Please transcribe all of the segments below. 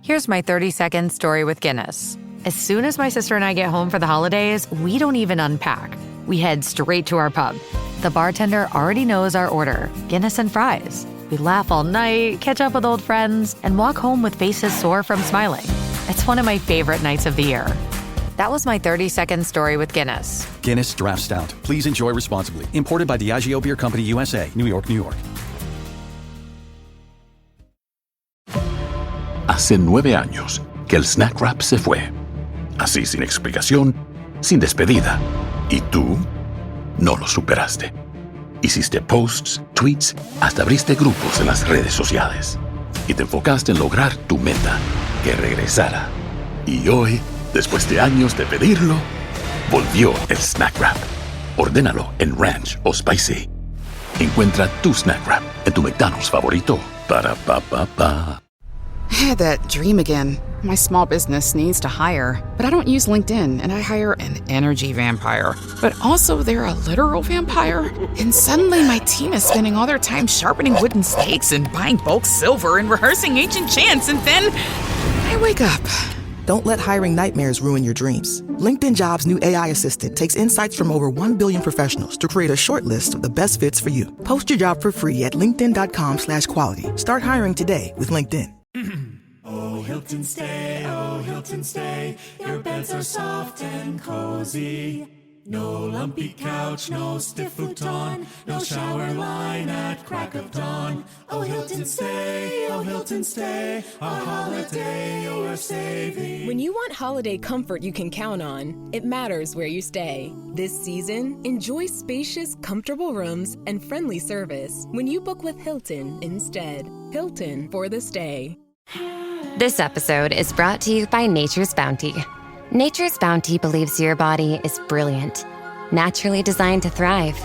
Here's my 30-second story with Guinness. As soon as my sister and I get home for the holidays, we don't even unpack. We head straight to our pub. The bartender already knows our order, Guinness and fries. We laugh all night, catch up with old friends, and walk home with faces sore from smiling. It's one of my favorite nights of the year. That was my 30-second story with Guinness. Guinness Draft Stout. Please enjoy responsibly. Imported by Diageo Beer Company, USA, New York, New York. Hace 9 años que el Snack Wrap se fue. Así sin explicación, sin despedida. Y tú no lo superaste. Hiciste posts, tweets, hasta abriste grupos en las redes sociales. Y te enfocaste en lograr tu meta, que regresara. Y hoy, después de años de pedirlo, volvió el Snack Wrap. Ordénalo en Ranch o Spicy. Encuentra tu Snack Wrap en tu McDonald's favorito. Para pa pa pa. I had that dream again. My small business needs to hire, but I don't use LinkedIn, and I hire an energy vampire. But also, they're a literal vampire. And suddenly, my team is spending all their time sharpening wooden stakes and buying bulk silver and rehearsing ancient chants, and then I wake up. Don't let hiring nightmares ruin your dreams. LinkedIn Jobs' new AI assistant takes insights from over 1 billion professionals to create a short list of the best fits for you. Post your job for free at linkedin.com/quality. Start hiring today with LinkedIn. Oh, Hilton stay, oh, Hilton stay. Your beds are soft and cozy. No lumpy couch, no stiff futon, no shower line at crack of dawn. Oh, Hilton stay, oh, Hilton stay. A holiday you're saving. When you want holiday comfort you can count on, it matters where you stay. This season, enjoy spacious, comfortable rooms and friendly service when you book with Hilton instead. Hilton for the stay. This episode is brought to you by Nature's Bounty. Nature's Bounty believes your body is brilliant, naturally designed to thrive,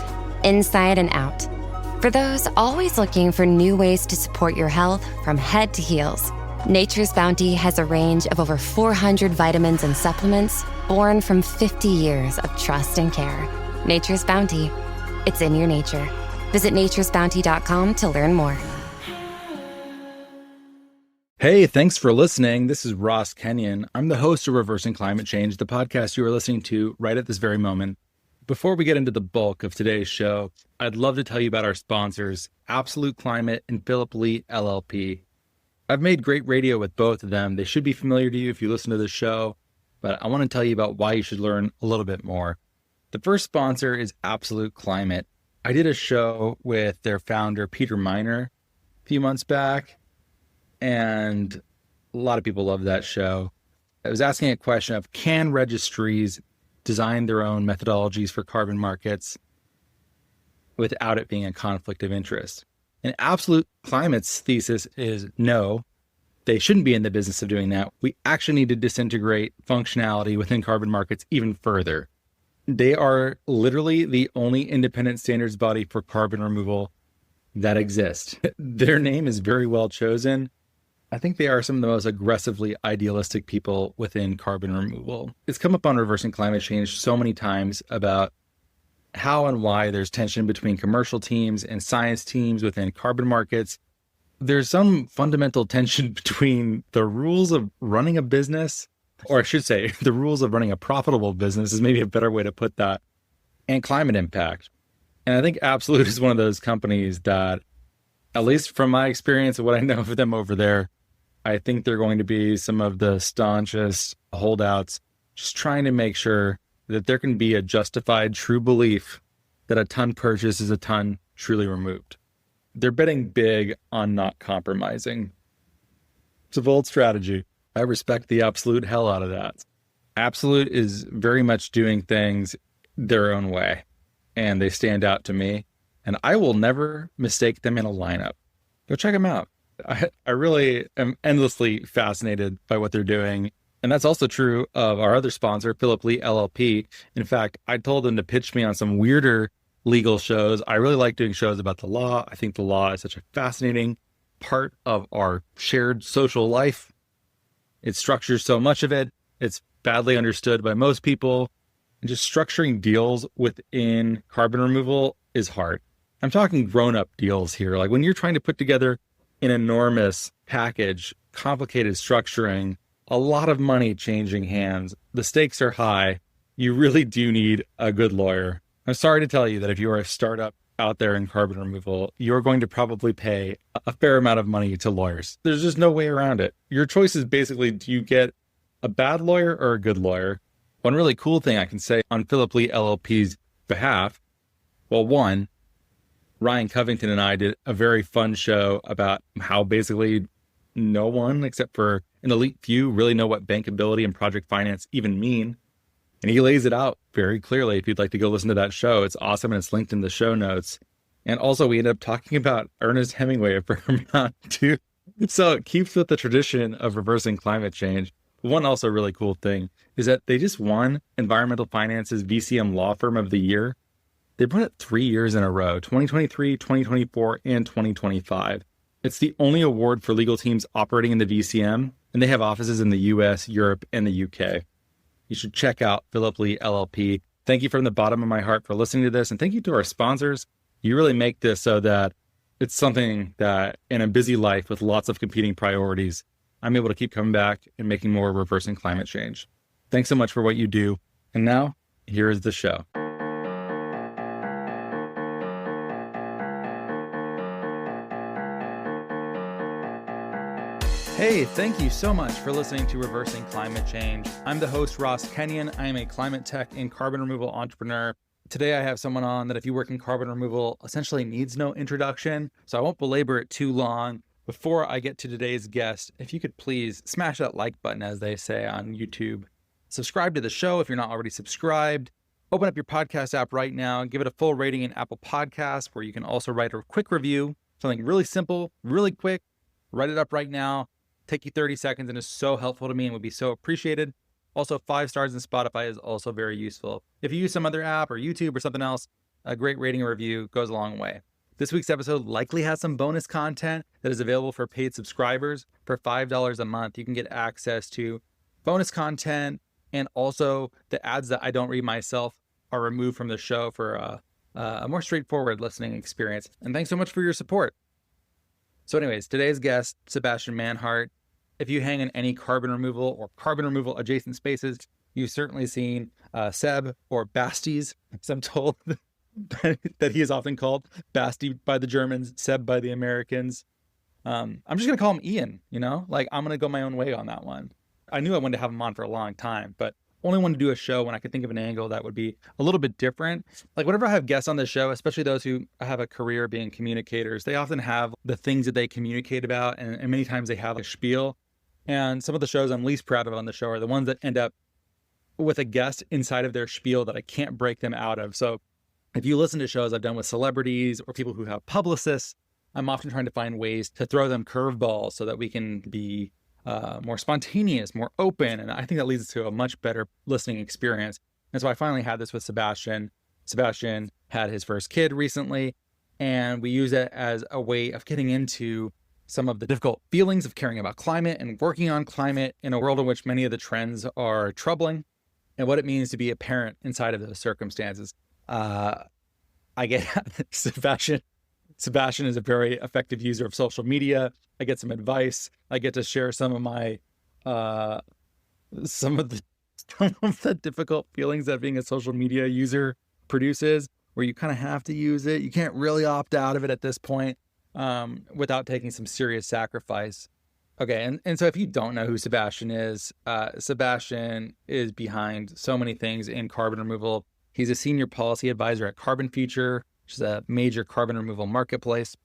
inside and out. For those always looking for new ways to support your health from head to heels, Nature's Bounty has a range of over 400 vitamins and supplements born from 50 years of trust and care. Nature's Bounty. It's in your nature. Visit naturesbounty.com to learn more. Hey, thanks for listening. This is Ross Kenyon. I'm the host of Reversing Climate Change, the podcast you are listening to right at this very moment. Before we get into the bulk of today's show, I'd love to tell you about our sponsors, Absolute Climate and Philip Lee, LLP. I've made great radio with both of them. They should be familiar to you if you listen to this show, but I want to tell you about why you should learn a little bit more. The first sponsor is Absolute Climate. I did a show with their founder, Peter Miner, a few months back, and a lot of people love that show. I was asking a question of, can registries design their own methodologies for carbon markets without it being a conflict of interest? And Absolute Climate's thesis is no, they shouldn't be in the business of doing that. We actually need to disintegrate functionality within carbon markets even further. They are literally the only independent standards body for carbon removal that exists. Their name is very well chosen. I think they are some of the most aggressively idealistic people within carbon removal. It's come up on Reversing Climate Change so many times about how and why there's tension between commercial teams and science teams within carbon markets. There's some fundamental tension between the rules of running a business, or I should say, the rules of running a profitable business is maybe a better way to put that, and climate impact. And I think Absolute is one of those companies that, at least from my experience and what I know of them over there, I think they're going to be some of the staunchest holdouts, just trying to make sure that there can be a justified, true belief that a ton purchased is a ton truly removed. They're betting big on not compromising. It's a bold strategy. I respect the absolute hell out of that. Absolute is very much doing things their own way, and they stand out to me, and I will never mistake them in a lineup. Go check them out. I really am endlessly fascinated by what they're doing. And that's also true of our other sponsor, Philip Lee, LLP. In fact, I told them to pitch me on some weirder legal shows. I really like doing shows about the law. I think the law is such a fascinating part of our shared social life. It structures so much of it. It's badly understood by most people. And just structuring deals within carbon removal is hard. I'm talking grown-up deals here. Like when you're trying to put together an enormous package complicated structuring, a lot of money changing hands. The stakes are high. You really do need a good lawyer. I'm sorry to tell you that if you are a startup out there in carbon removal, you're going to probably pay a fair amount of money to lawyers. There's just no way around it. Your choice is basically, do you get a bad lawyer or a good lawyer? One really cool thing I can say on Philip Lee LLP's behalf, well, one, Ryan Covington and I did a very fun show about how basically no one except for an elite few really know what bankability and project finance even mean. And he lays it out very clearly. If you'd like to go listen to that show, it's awesome and it's linked in the show notes. And also we ended up talking about Ernest Hemingway a fair amount too. So it keeps with the tradition of reversing climate change. One also really cool thing is that they just won Environmental Finance's VCM Law Firm of the Year. They've won it 3 years in a row, 2023, 2024, and 2025. It's the only award for legal teams operating in the VCM, and they have offices in the US, Europe, and the UK. You should check out Philip Lee LLP. Thank you from the bottom of my heart for listening to this, and thank you to our sponsors. You really make this so that it's something that in a busy life with lots of competing priorities, I'm able to keep coming back and making more reversing climate change. Thanks so much for what you do. And now, here is the show. Hey, thank you so much for listening to Reversing Climate Change. I'm the host, Ross Kenyon. I am a climate tech and carbon removal entrepreneur. Today, I have someone on that if you work in carbon removal, essentially needs no introduction, so I won't belabor it too long. Before I get to today's guest, if you could please smash that like button, as they say on YouTube. Subscribe to the show if you're not already subscribed. Open up your podcast app right now and give it a full rating in Apple Podcasts, where you can also write a quick review, something really simple, really quick. Write it up right now. Take you 30 seconds and is so helpful to me and would be so appreciated. Also, 5 stars in Spotify is also very useful. If you use some other app or YouTube or something else, a great rating or review goes a long way. This week's episode likely has some bonus content that is available for paid subscribers. For $5 a month, you can get access to bonus content, and also the ads that I don't read myself are removed from the show for a more straightforward listening experience. And thanks so much for your support. So anyways, today's guest, Sebastian Manhart. If you hang in any carbon removal or carbon removal adjacent spaces, you've certainly seen Seb, or Basties, as I'm told that he is often called. Basti by the Germans, Seb by the Americans. I'm just going to call him Ian, like I'm going to go my own way on that one. I knew I wanted to have him on for a long time, but only wanted to do a show when I could think of an angle that would be a little bit different. Like whenever I have guests on the show, especially those who have a career being communicators, they often have the things that they communicate about, and many times they have a spiel. And some of the shows I'm least proud of on the show are the ones that end up with a guest inside of their spiel that I can't break them out of. So if you listen to shows I've done with celebrities or people who have publicists, I'm often trying to find ways to throw them curveballs so that we can be more spontaneous, more open. And I think that leads to a much better listening experience. And so I finally had this with Sebastian. Sebastian had his first kid recently, and we use it as a way of getting into some of the difficult feelings of caring about climate and working on climate in a world in which many of the trends are troubling, and what it means to be a parent inside of those circumstances. I get Sebastian is a very effective user of social media. I get some advice. I get to share some of my some of the difficult feelings that being a social media user produces, where you kind of have to use it. You can't really opt out of it at this point without taking some serious sacrifice. Okay, and so if you don't know who Sebastian is behind so many things in carbon removal. He's a senior policy advisor at Carbon Future, which is a major carbon removal marketplace.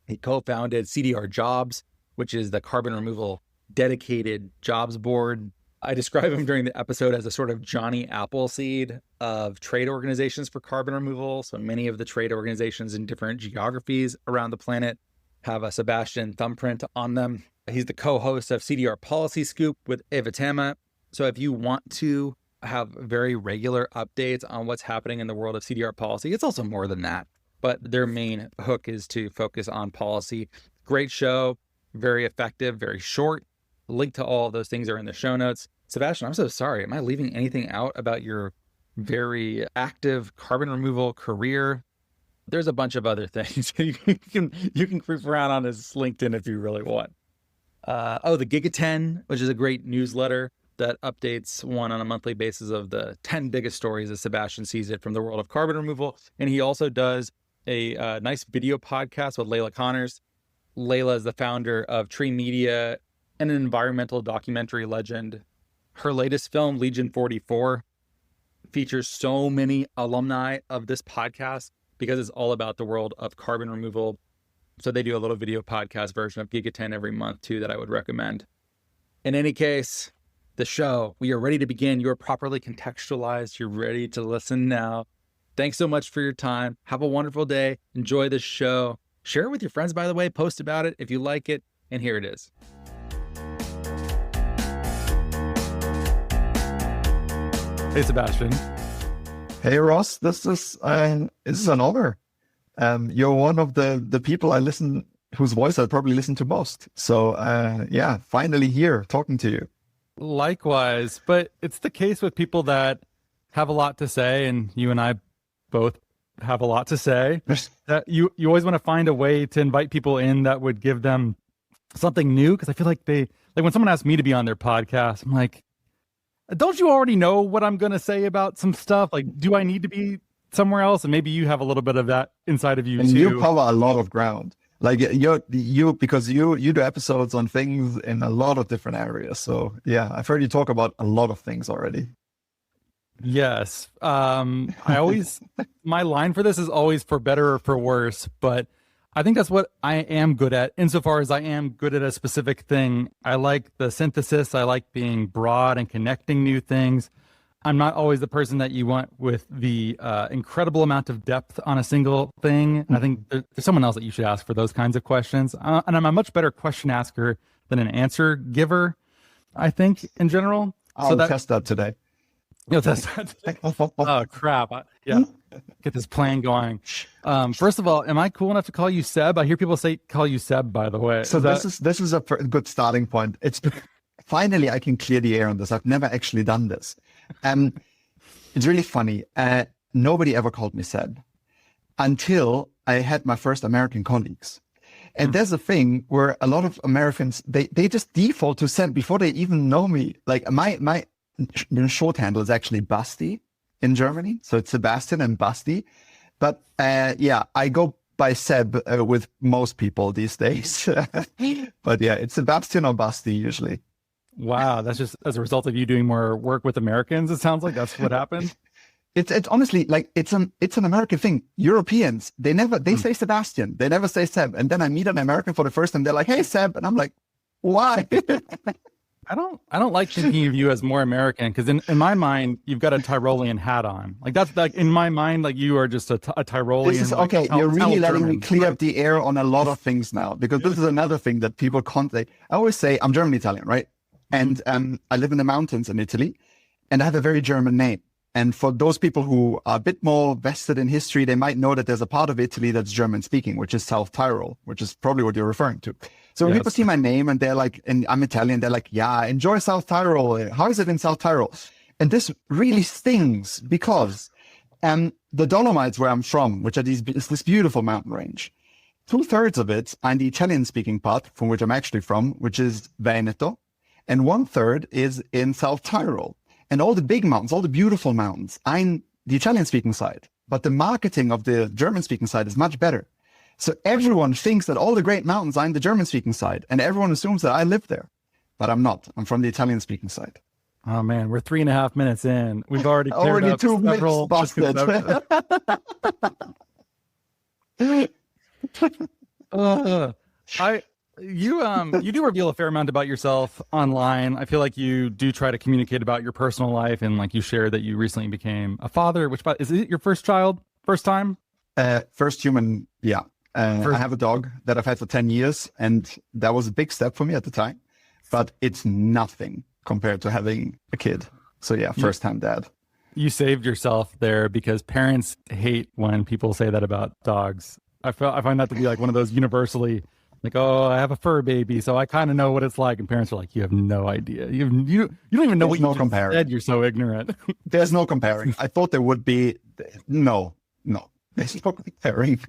He co-founded CDR Jobs, which is the carbon removal dedicated jobs board. I describe him during the episode as a sort of Johnny Appleseed of trade organizations for carbon removal. So many of the trade organizations in different geographies around the planet have a Sebastian thumbprint on them. He's the co-host of CDR Policy Scoop with Eva Tama. So if you want to have very regular updates on what's happening in the world of CDR policy, it's also more than that, but their main hook is to focus on policy. Great show, very effective, very short. Link to all of those things are in the show notes. Sebastian, I'm so sorry. Am I leaving anything out about your very active carbon removal career? There's a bunch of other things. You can creep around on his LinkedIn if you really want. The Giga 10, which is a great newsletter that updates one on a monthly basis of the 10 biggest stories as Sebastian sees it from the world of carbon removal. And he also does a nice video podcast with Layla Connors. Layla is the founder of Tree Media and an environmental documentary legend. Her latest film, Legion 44, features so many alumni of this podcast because it's all about the world of carbon removal. So they do a little video podcast version of Giga 10 every month too that I would recommend. In any case, the show, we are ready to begin. You're properly contextualized. You're ready to listen now. Thanks so much for your time. Have a wonderful day. Enjoy the show. Share it with your friends, by the way. Post about it if you like it. And here it is. Hey, Sebastian. Hey, Ross. This is an honor. You're one of the people whose voice I probably listen to most. So finally here talking to you. Likewise, but it's the case with people that have a lot to say, and you and I both have a lot to say, that you always want to find a way to invite people in that would give them something new. Because I feel like when someone asks me to be on their podcast, I'm like, don't you already know what I'm going to say about some stuff? Like, do I need to be somewhere else? And maybe you have a little bit of that inside of you and too. You cover a lot of ground. Like because you do episodes on things in a lot of different areas. So yeah, I've heard you talk about a lot of things already. Yes. My line for this is always for better or for worse, but I think that's what I am good at. Insofar as I am good at a specific thing, I like the synthesis. I like being broad and connecting new things. I'm not always the person that you want with the incredible amount of depth on a single thing. I think there's someone else that you should ask for those kinds of questions. And I'm a much better question asker than an answer giver, I think, in general. I'll test that today. You'll test that today. Oh, crap. Get this plan going. First of all, am I cool enough to call you Seb? I hear people call you Seb, by the way. So this is a good starting point. It's finally I can clear the air on this. I've never actually done this. It's really funny. Nobody ever called me Seb until I had my first American colleagues. And there's a thing where a lot of Americans, they just default to Seb before they even know me. Like my short handle is actually Basti in Germany. So it's Sebastian and Basti. But I go by Seb with most people these days. But yeah, it's Sebastian or Basti usually. Wow, that's just as a result of you doing more work with Americans. It sounds like that's what happened. It's honestly like it's an American thing. Europeans, they say Sebastian, they never say Seb. And then I meet an American for the first time. They're like, "Hey, Seb," and I'm like, "Why?" I don't like thinking of you as more American because in my mind you've got a Tyrolean hat on. Like that's like in my mind like you are just a Tyrolean. This is okay. You're really letting me clear up the air on a lot of things now because this is another thing that people can't say. I always say I'm German Italian, right? And I live in the mountains in Italy, and I have a very German name. And for those people who are a bit more vested in history, they might know that there's a part of Italy that's German speaking, which is South Tyrol, which is probably what you're referring to. So when people see my name and they're like, and I'm Italian, they're like, "Yeah, enjoy South Tyrol. How is it in South Tyrol?" And this really stings because the Dolomites where I'm from, which are this beautiful mountain range, 2/3 of it are in the Italian speaking part from which I'm actually from, which is Veneto. And 1/3 is in South Tyrol. And all the big mountains, all the beautiful mountains, are in the Italian-speaking side. But the marketing of the German-speaking side is much better. So everyone thinks that all the great mountains are in the German-speaking side. And everyone assumes that I live there. But I'm not. I'm from the Italian-speaking side. Oh, man. We're 3.5 minutes in. We've already cleared up two several busted. You do reveal a fair amount about yourself online. I feel like you do try to communicate about your personal life, and like you shared that you recently became a father. Is it your first child? First time? First human, yeah. I have a dog that I've had for 10 years, and that was a big step for me at the time. But it's nothing compared to having a kid. So yeah, first time dad. You saved yourself there because parents hate when people say that about dogs. I find that to be like one of those universally. Like, "Oh, I have a fur baby, so I kind of know what it's like." And parents are like, "You have no idea. You don't even know what you said. You're so ignorant." There's no comparing. I thought there would be. No. There's no comparing.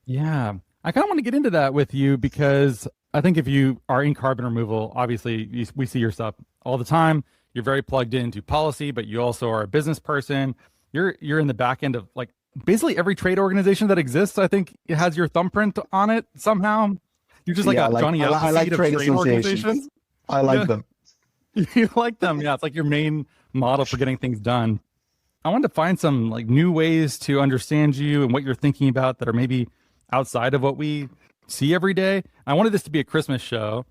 Yeah. I kind of want to get into that with you because I think if you are in carbon removal, obviously we see your stuff all the time. You're very plugged into policy, but you also are a business person. You're in the back end of like basically every trade organization that exists. I think it has your thumbprint on it somehow. You're just like Johnny I like Appleseed trade of trade organizations. I like them. You like them, yeah. It's like your main model for getting things done. I wanted to find some like new ways to understand you and what you're thinking about that are maybe outside of what we see every day. I wanted this to be a Christmas show,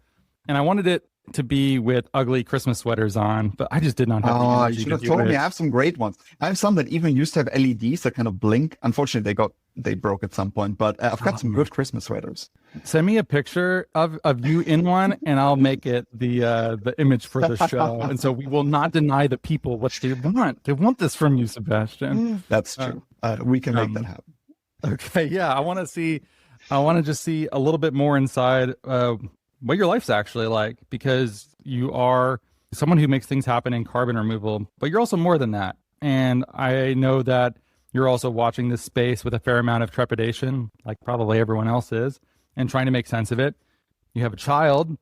and I wanted it to be with ugly Christmas sweaters on, but I just did not have the energy. You should have told me. I have some great ones. I have some that even used to have LEDs that kind of blink. Unfortunately, they broke at some point, but I've got some good Christmas sweaters. Send me a picture of you in one, and I'll make it the image for the show. And so we will not deny the people what they want. They want this from you, Sebastian. That's true. We can make that happen. Okay, yeah. I want to just see a little bit more inside what your life's actually like, because you are someone who makes things happen in carbon removal, but you're also more than that. And I know that you're also watching this space with a fair amount of trepidation, like probably everyone else is, and trying to make sense of it. You have a child.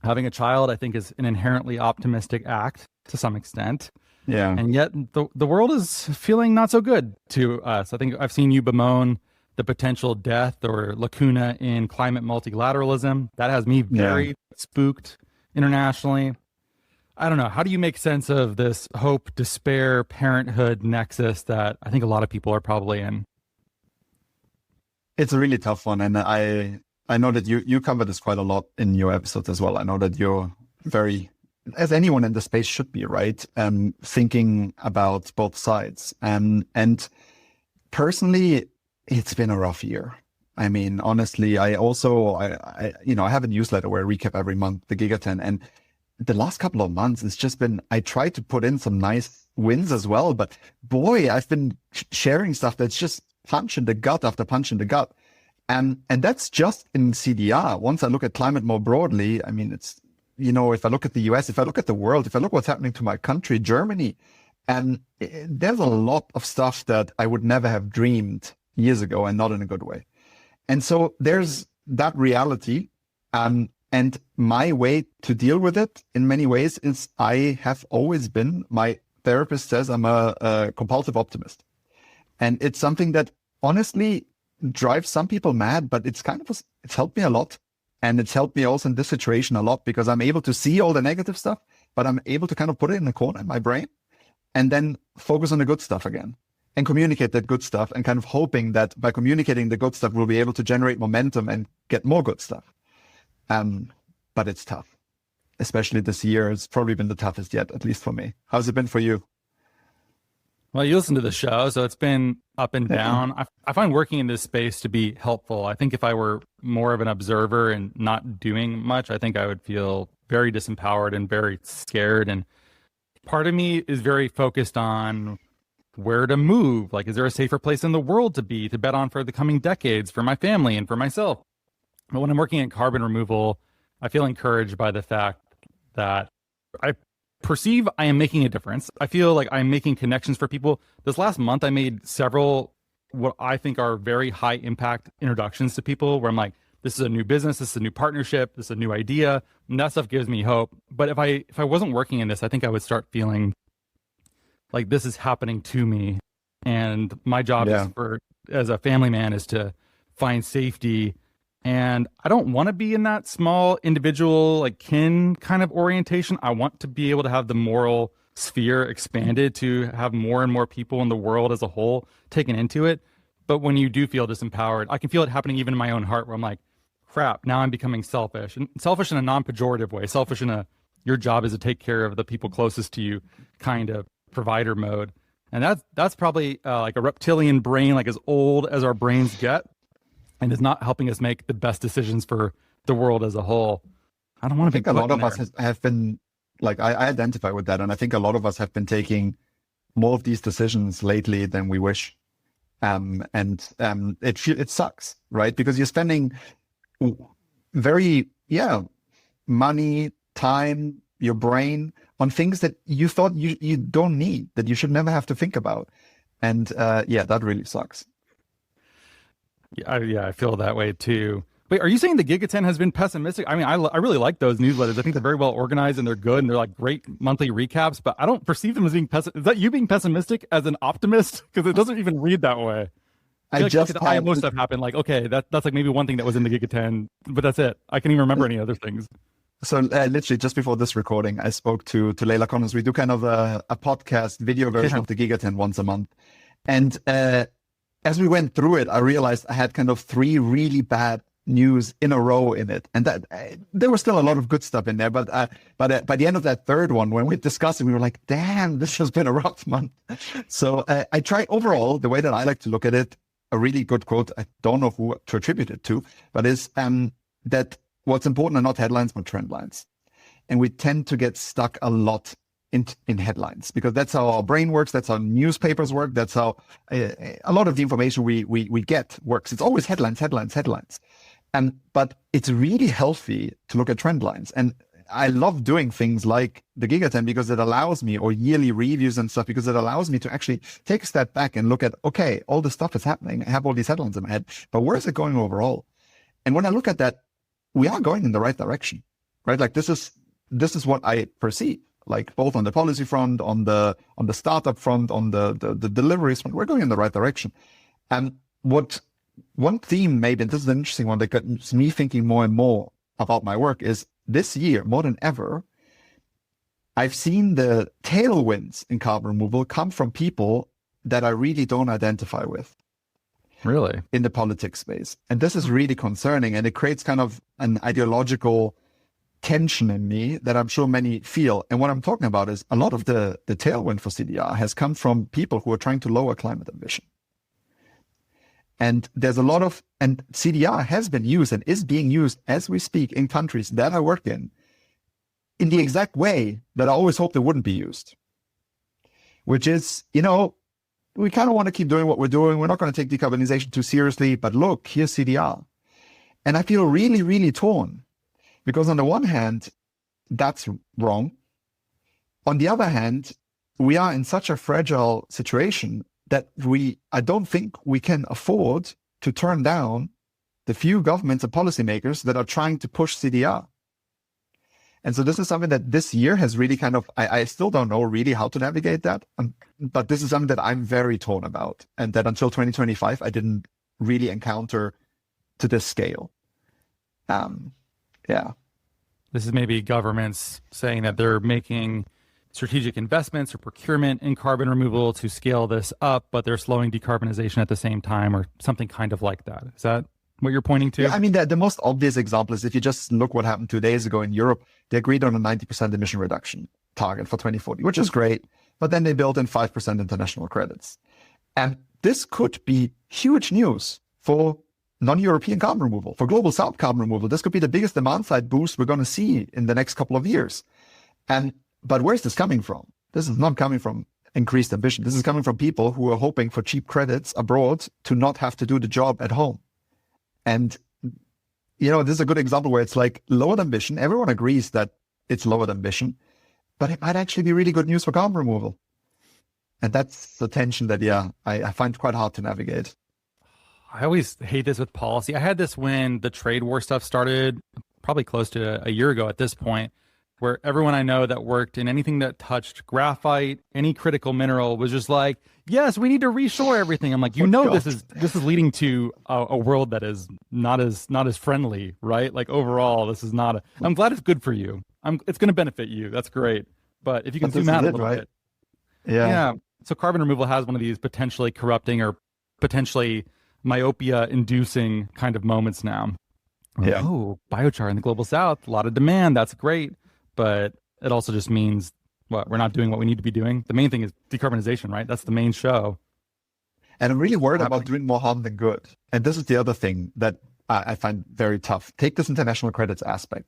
Having a child, I think, is an inherently optimistic act to some extent. Yeah. And yet the world is feeling not so good to us. I think I've seen you bemoan the potential death or lacuna in climate multilateralism. That has me very spooked internationally. I don't know. How do you make sense of this hope, despair, parenthood nexus that I think a lot of people are probably in? It's a really tough one. And I know that you cover this quite a lot in your episodes as well. I know that you're very, as anyone in the space should be, right? Thinking about both sides. And personally, it's been a rough year. I mean, honestly, I have a newsletter where I recap every month the Gigaton, and the last couple of months, it's just been, I try to put in some nice wins as well, but boy, I've been sharing stuff that's just punch in the gut after punch in the gut. And that's just in CDR. Once I look at climate more broadly, I mean, it's, if I look at the US, if I look at the world, if I look what's happening to my country, Germany, and there's a lot of stuff that I would never have dreamed years ago, and not in a good way. And so there's that reality. And my way to deal with it in many ways is I have always been, my therapist says I'm a compulsive optimist. And it's something that honestly drives some people mad, but it's helped me a lot. And it's helped me also in this situation a lot, because I'm able to see all the negative stuff, but I'm able to kind of put it in a corner in my brain and then focus on the good stuff again and communicate that good stuff, and kind of hoping that by communicating the good stuff, we'll be able to generate momentum and get more good stuff. But it's tough, especially this year. It's probably been the toughest yet, at least for me. How's it been for you? Well, you listen to the show, so it's been up and down. I find working in this space to be helpful. I think if I were more of an observer and not doing much, I think I would feel very disempowered and very scared. And part of me is very focused on where to move. Like, is there a safer place in the world to bet on for the coming decades for my family and for myself? But when I'm working in carbon removal, I feel encouraged by the fact that I perceive I am making a difference. I feel like I'm making connections for people. This last month, I made several what I think are very high impact introductions to people where I'm like, this is a new business, this is a new partnership, this is a new idea. And that stuff gives me hope. But if I wasn't working in this, I think I would start feeling like this is happening to me. And my job as a family man is to find safety. And I don't want to be in that small individual, like kin kind of orientation. I want to be able to have the moral sphere expanded to have more and more people in the world as a whole taken into it. But when you do feel disempowered, I can feel it happening even in my own heart, where I'm like, crap, now I'm becoming selfish, and selfish in a non-pejorative way, selfish in a, your job is to take care of the people closest to you kind of provider mode. And that's probably like a reptilian brain, like as old as our brains get, and is not helping us make the best decisions for the world as a whole. I don't want to think a lot of us have been, like, I identify with that. And I think a lot of us have been taking more of these decisions lately than we wish. It sucks, right? Because you're spending money, time, your brain on things that you thought you don't need, that you should never have to think about. And that really sucks. Yeah, I feel that way too. Wait, are you saying the Gigaton has been pessimistic? I mean, I really like those newsletters. I think they're very well organized and they're good and they're like great monthly recaps, but I don't perceive them as being pessimistic. Is that you being pessimistic as an optimist? Because it doesn't even read that way. I just like the IMO stuff happened. Like, okay, that's like maybe one thing that was in the Gigaton, but that's it. I can't even remember any other things. So literally just before this recording, I spoke to Leila Connors. We do kind of a podcast video version of the Gigaton once a month. And as we went through it, I realized I had kind of 3 really bad news in a row in it, and that there was still a lot of good stuff in there, but by the end of that third one, when we discussed it, we were like, damn, this has been a rough month. So I try overall, the way that I like to look at it, a really good quote, I don't know who to attribute it to, but is that what's important are not headlines but trend lines. And we tend to get stuck a lot in headlines, because that's how our brain works, that's how newspapers work, that's how a lot of the information we get works. It's always headlines. But it's really healthy to look at trend lines. And I love doing things like the Gigaton because it allows me, or yearly reviews and stuff, because it allows me to actually take a step back and look at, okay, all this stuff is happening. I have all these headlines in my head, but where is it going overall? And when I look at that, we are going in the right direction, right? Like this is what I perceive, like both on the policy front, on the startup front, on the deliveries front, we're going in the right direction. And one theme maybe, and this is an interesting one that got me thinking more and more about my work, is this year, more than ever, I've seen the tailwinds in carbon removal come from people that I really don't identify with. Really? In the politics space. And this is really concerning, and it creates kind of an ideological tension in me that I'm sure many feel. And what I'm talking about is a lot of the tailwind for CDR has come from people who are trying to lower climate ambition. And there's a lot of, and CDR has been used and is being used as we speak in countries that I work in the exact way that I always hoped it wouldn't be used. Which is, we kind of want to keep doing what we're doing. We're not going to take decarbonization too seriously, but look, here's CDR. And I feel really, really torn, because on the one hand, that's wrong. On the other hand, we are in such a fragile situation that I don't think we can afford to turn down the few governments and policymakers that are trying to push CDR. And so this is something that this year has really kind of, I still don't know really how to navigate that. But this is something that I'm very torn about, and that until 2025, I didn't really encounter to this scale. Yeah. This is maybe governments saying that they're making strategic investments or procurement in carbon removal to scale this up, but they're slowing decarbonization at the same time, or something kind of like that. Is that what you're pointing to? Yeah, I mean, the most obvious example is if you just look what happened 2 days ago in Europe, they agreed on a 90% emission reduction target for 2040, which is great, but then they built in 5% international credits. And this could be huge news for non-European carbon removal, for global South carbon removal. This could be the biggest demand side boost we're going to see in the next couple of years. But where's this coming from? This is not coming from increased ambition. This is coming from people who are hoping for cheap credits abroad to not have to do the job at home. And, this is a good example where it's like lowered ambition. Everyone agrees that it's lowered ambition, but it might actually be really good news for carbon removal. And that's the tension that, I find quite hard to navigate. I always hate this with policy. I had this when the trade war stuff started, probably close to a year ago at this point, where everyone I know that worked in anything that touched graphite, any critical mineral, was just like, yes, we need to reshore everything. I'm like, this is leading to a world that is not as friendly, right? Like overall, this is not I'm glad it's good for you. It's going to benefit you. That's great. But if you can zoom out a little bit. Yeah. So carbon removal has one of these potentially corrupting or potentially myopia inducing kind of moments now. Yeah. Oh, biochar in the global South, a lot of demand. That's great. But it also just means we're not doing what we need to be doing. The main thing is decarbonization, right? That's the main show. And I'm really worried about doing more harm than good. And this is the other thing that I find very tough. Take this international credits aspect.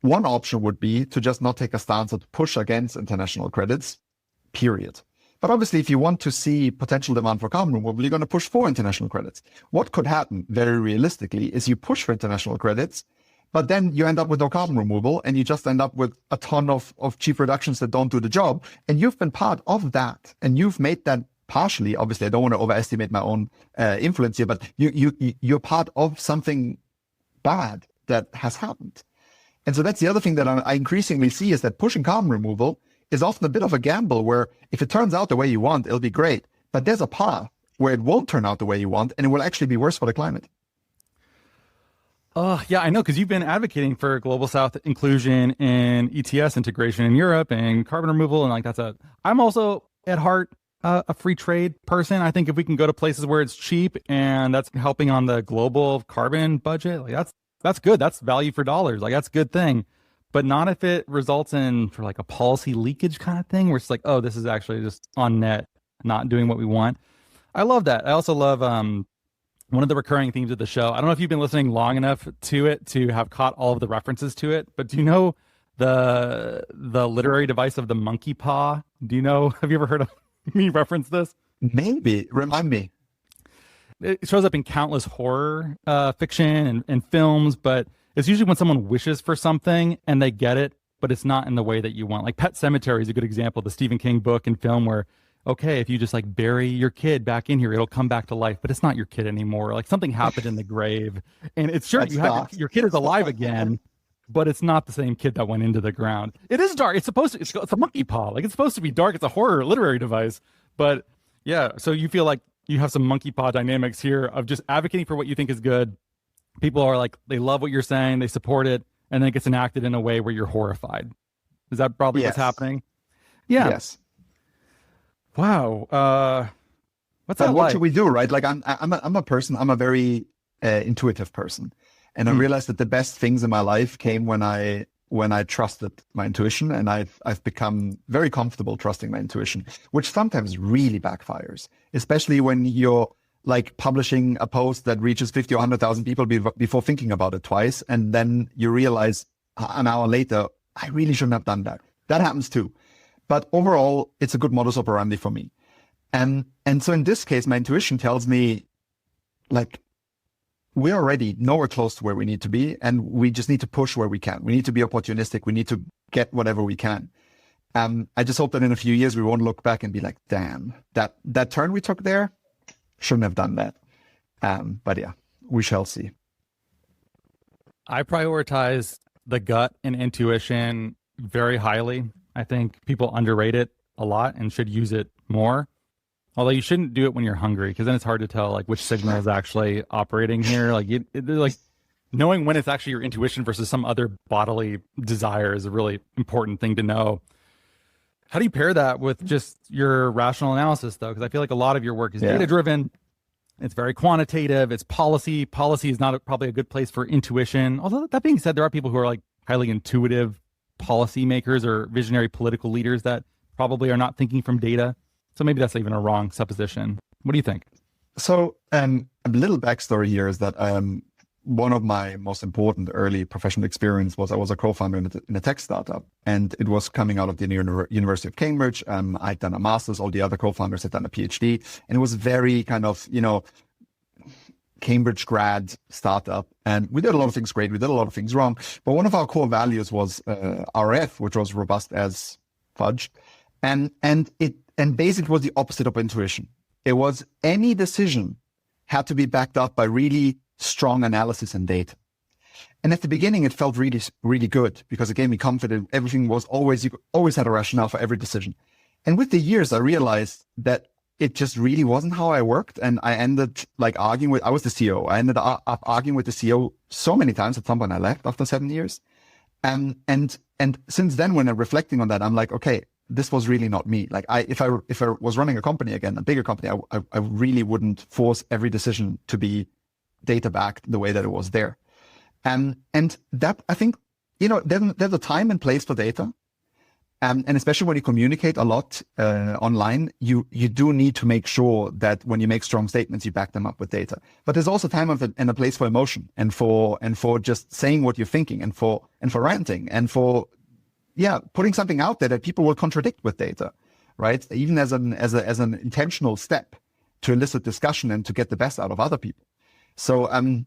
One option would be to just not take a stance or to push against international credits, period. But obviously, if you want to see potential demand for carbon removal, you're going to push for international credits. What could happen very realistically is you push for international credits, but then you end up with no carbon removal, and you just end up with a ton of cheap reductions that don't do the job. And you've been part of that, and you've made that partially. Obviously, I don't want to overestimate my own influence here, but you're part of something bad that has happened. And so that's the other thing that I increasingly see, is that pushing carbon removal is often a bit of a gamble, where if it turns out the way you want, it'll be great. But there's a path where it won't turn out the way you want, and it will actually be worse for the climate. Yeah, I know, because you've been advocating for Global South inclusion and ETS integration in Europe and carbon removal. And like I'm also at heart a free trade person. I think if we can go to places where it's cheap and that's helping on the global carbon budget, like that's good. That's value for dollars. Like that's a good thing. But not if it results in for like a policy leakage kind of thing, where it's like, oh, this is actually just on net, not doing what we want. I love that. I also love one of the recurring themes of the show. I don't know if you've been listening long enough to it to have caught all of the references to it, but do you know the literary device of the monkey paw? Do you know, have you ever heard of me reference this? Maybe. Remind me. It shows up in countless horror fiction and films, but it's usually when someone wishes for something and they get it, but it's not in the way that you want. Like Pet Sematary is a good example, the Stephen King book and film, where, okay, if you just like bury your kid back in here, it'll come back to life, but it's not your kid anymore. Like something happened in the grave, and it's sure you have your kid is alive again, but it's not the same kid that went into the ground. It is dark. It's supposed to. It's a monkey paw. Like it's supposed to be dark. It's a horror literary device, but yeah. So you feel like you have some monkey paw dynamics here of just advocating for what you think is good. People are like, they love what you're saying, they support it, and then it gets enacted in a way where you're horrified. Is that probably what's happening? Yeah. Yes. Wow. What's that like? What should we do, right? Like I'm a person, I'm a very intuitive person. And I realized that the best things in my life came when I trusted my intuition, and I've become very comfortable trusting my intuition, which sometimes really backfires, especially when you're like publishing a post that reaches 50 or 100,000 people before thinking about it twice. And then you realize an hour later, I really shouldn't have done that. That happens too. But overall, it's a good modus operandi for me. And so in this case, my intuition tells me, like, we're already nowhere close to where we need to be, and we just need to push where we can. We need to be opportunistic. We need to get whatever we can. I just hope that in a few years, we won't look back and be like, damn, that turn we took there, shouldn't have done that. But yeah, we shall see. I prioritize the gut and intuition very highly. I think people underrate it a lot and should use it more. Although you shouldn't do it when you're hungry, because then it's hard to tell like which signal is actually operating here. Like like knowing when it's actually your intuition versus some other bodily desire is a really important thing to know. How do you pair that with just your rational analysis, though? Because I feel like a lot of your work is data-driven. It's very quantitative. It's policy. Policy is not probably a good place for intuition. Although that being said, there are people who are like highly intuitive policymakers or visionary political leaders that probably are not thinking from data. So maybe that's even a wrong supposition. What do you think? So a little backstory here is that one of my most important early professional experience was I was a co-founder in a tech startup, and it was coming out of the University of Cambridge. I'd done a master's, all the other co-founders had done a PhD, and it was very kind of, Cambridge grad startup. And we did a lot of things great. We did a lot of things wrong. But one of our core values was RF, which was robust as fudge. And basically it was the opposite of intuition. It was any decision had to be backed up by really strong analysis and data. And at the beginning, it felt really, really good because it gave me confidence. Everything was you always had a rationale for every decision. And with the years, I realized that it just really wasn't how I worked. And I ended like arguing I was the CEO. I ended up arguing with the CEO so many times at some point I left after 7 years. And since then, when I'm reflecting on that, I'm like, okay, this was really not me. Like if I was running a company again, a bigger company, I really wouldn't force every decision to be data backed the way that it was there. And that, I think, there's a time and place for data. And especially when you communicate a lot online, you do need to make sure that when you make strong statements, you back them up with data. But there's also time and a place for emotion and for just saying what you're thinking and for ranting and for putting something out there that people will contradict with data, right? Even as an intentional step to elicit discussion and to get the best out of other people. So I'm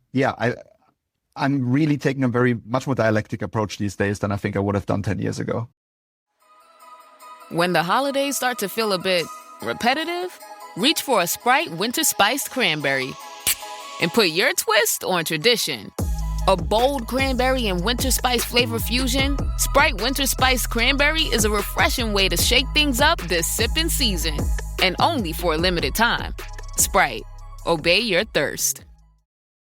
really taking a very much more dialectic approach these days than I think I would have done 10 years ago. When the holidays start to feel a bit repetitive, reach for a Sprite Winter Spiced Cranberry and put your twist on tradition. A bold cranberry and winter spice flavor fusion, Sprite Winter Spice Cranberry is a refreshing way to shake things up this sipping season. And only for a limited time. Sprite, obey your thirst.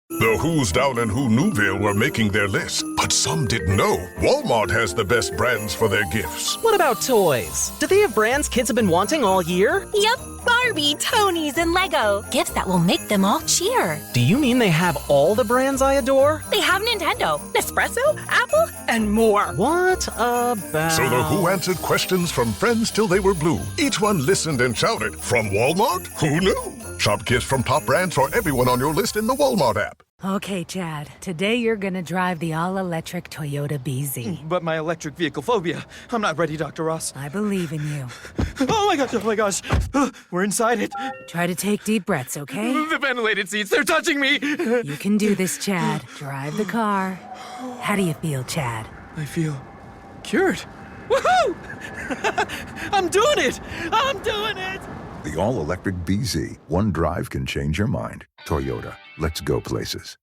The Who's Down in Who Newville were making their list, but some didn't know Walmart has the best brands for their gifts. What about toys? Do they have brands kids have been wanting all year? Yep, Barbie, Tony's, and Lego. Gifts that will make them all cheer. Do you mean they have all the brands I adore? They have Nintendo, Nespresso, Apple, and more. What about... So the Who answered questions from friends till they were blue. Each one listened and shouted, from Walmart? Who knew? Shop gifts from top brands for everyone on your list in the Walmart app. Okay, Chad. Today you're gonna drive the all-electric Toyota BZ. But my electric vehicle phobia. I'm not ready, Dr. Ross. I believe in you. Oh my gosh. We're inside it. Try to take deep breaths, okay? The ventilated seats, they're touching me. You can do this, Chad. Drive the car. How do you feel, Chad? I feel cured. Woohoo! I'm doing it! I'm doing it! The all-electric BZ. One drive can change your mind. Toyota. Let's go places.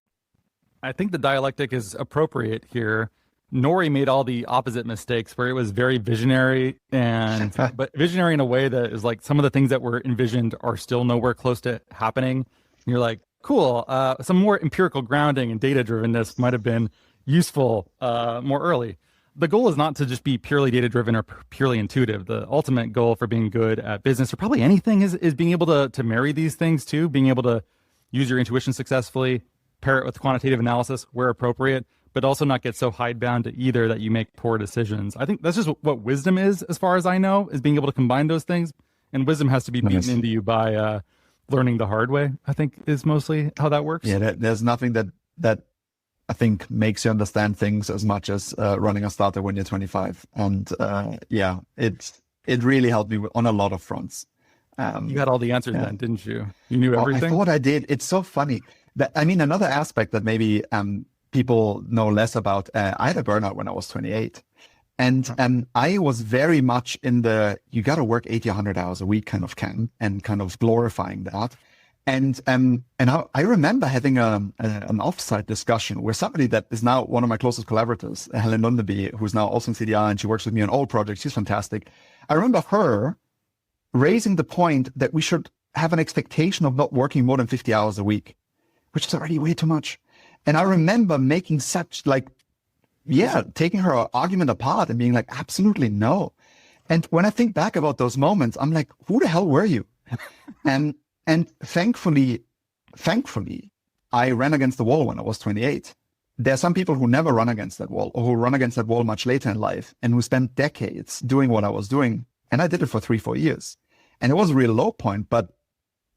I think the dialectic is appropriate here. Nori made all the opposite mistakes where it was very visionary, but visionary in a way that is like some of the things that were envisioned are still nowhere close to happening. And you're like, cool, some more empirical grounding and data-drivenness might have been useful more early. The goal is not to just be purely data-driven or purely intuitive. The ultimate goal for being good at business or probably anything is being able to marry these things too, being able to use your intuition successfully, pair it with quantitative analysis where appropriate, but also not get so hidebound to either that you make poor decisions. I think that's just what wisdom is, as far as I know, is being able to combine those things. And wisdom has to be beaten into you by learning the hard way, I think is mostly how that works. Yeah, there's nothing that I think makes you understand things as much as running a startup when you're 25. And it really helped me on a lot of fronts. You got all the answers then, didn't you? You knew everything? I thought I did. It's so funny. Another aspect that maybe people know less about, I had a burnout when I was 28. And I was very much in the, you got to work 80, 100 hours a week kind of camp and kind of glorifying that. And I remember having an offsite discussion where somebody that is now one of my closest collaborators, Helen Lundeby, who's now also in CDR, and she works with me on all projects. She's fantastic. I remember her raising the point that we should have an expectation of not working more than 50 hours a week, which is already way too much. And I remember making such taking her argument apart and being like, absolutely no. And when I think back about those moments, I'm like, who the hell were you? And thankfully, I ran against the wall when I was 28. There are some people who never run against that wall or who run against that wall much later in life and who spent decades doing what I was doing. And I did it for 3-4 years. And it was a real low point, but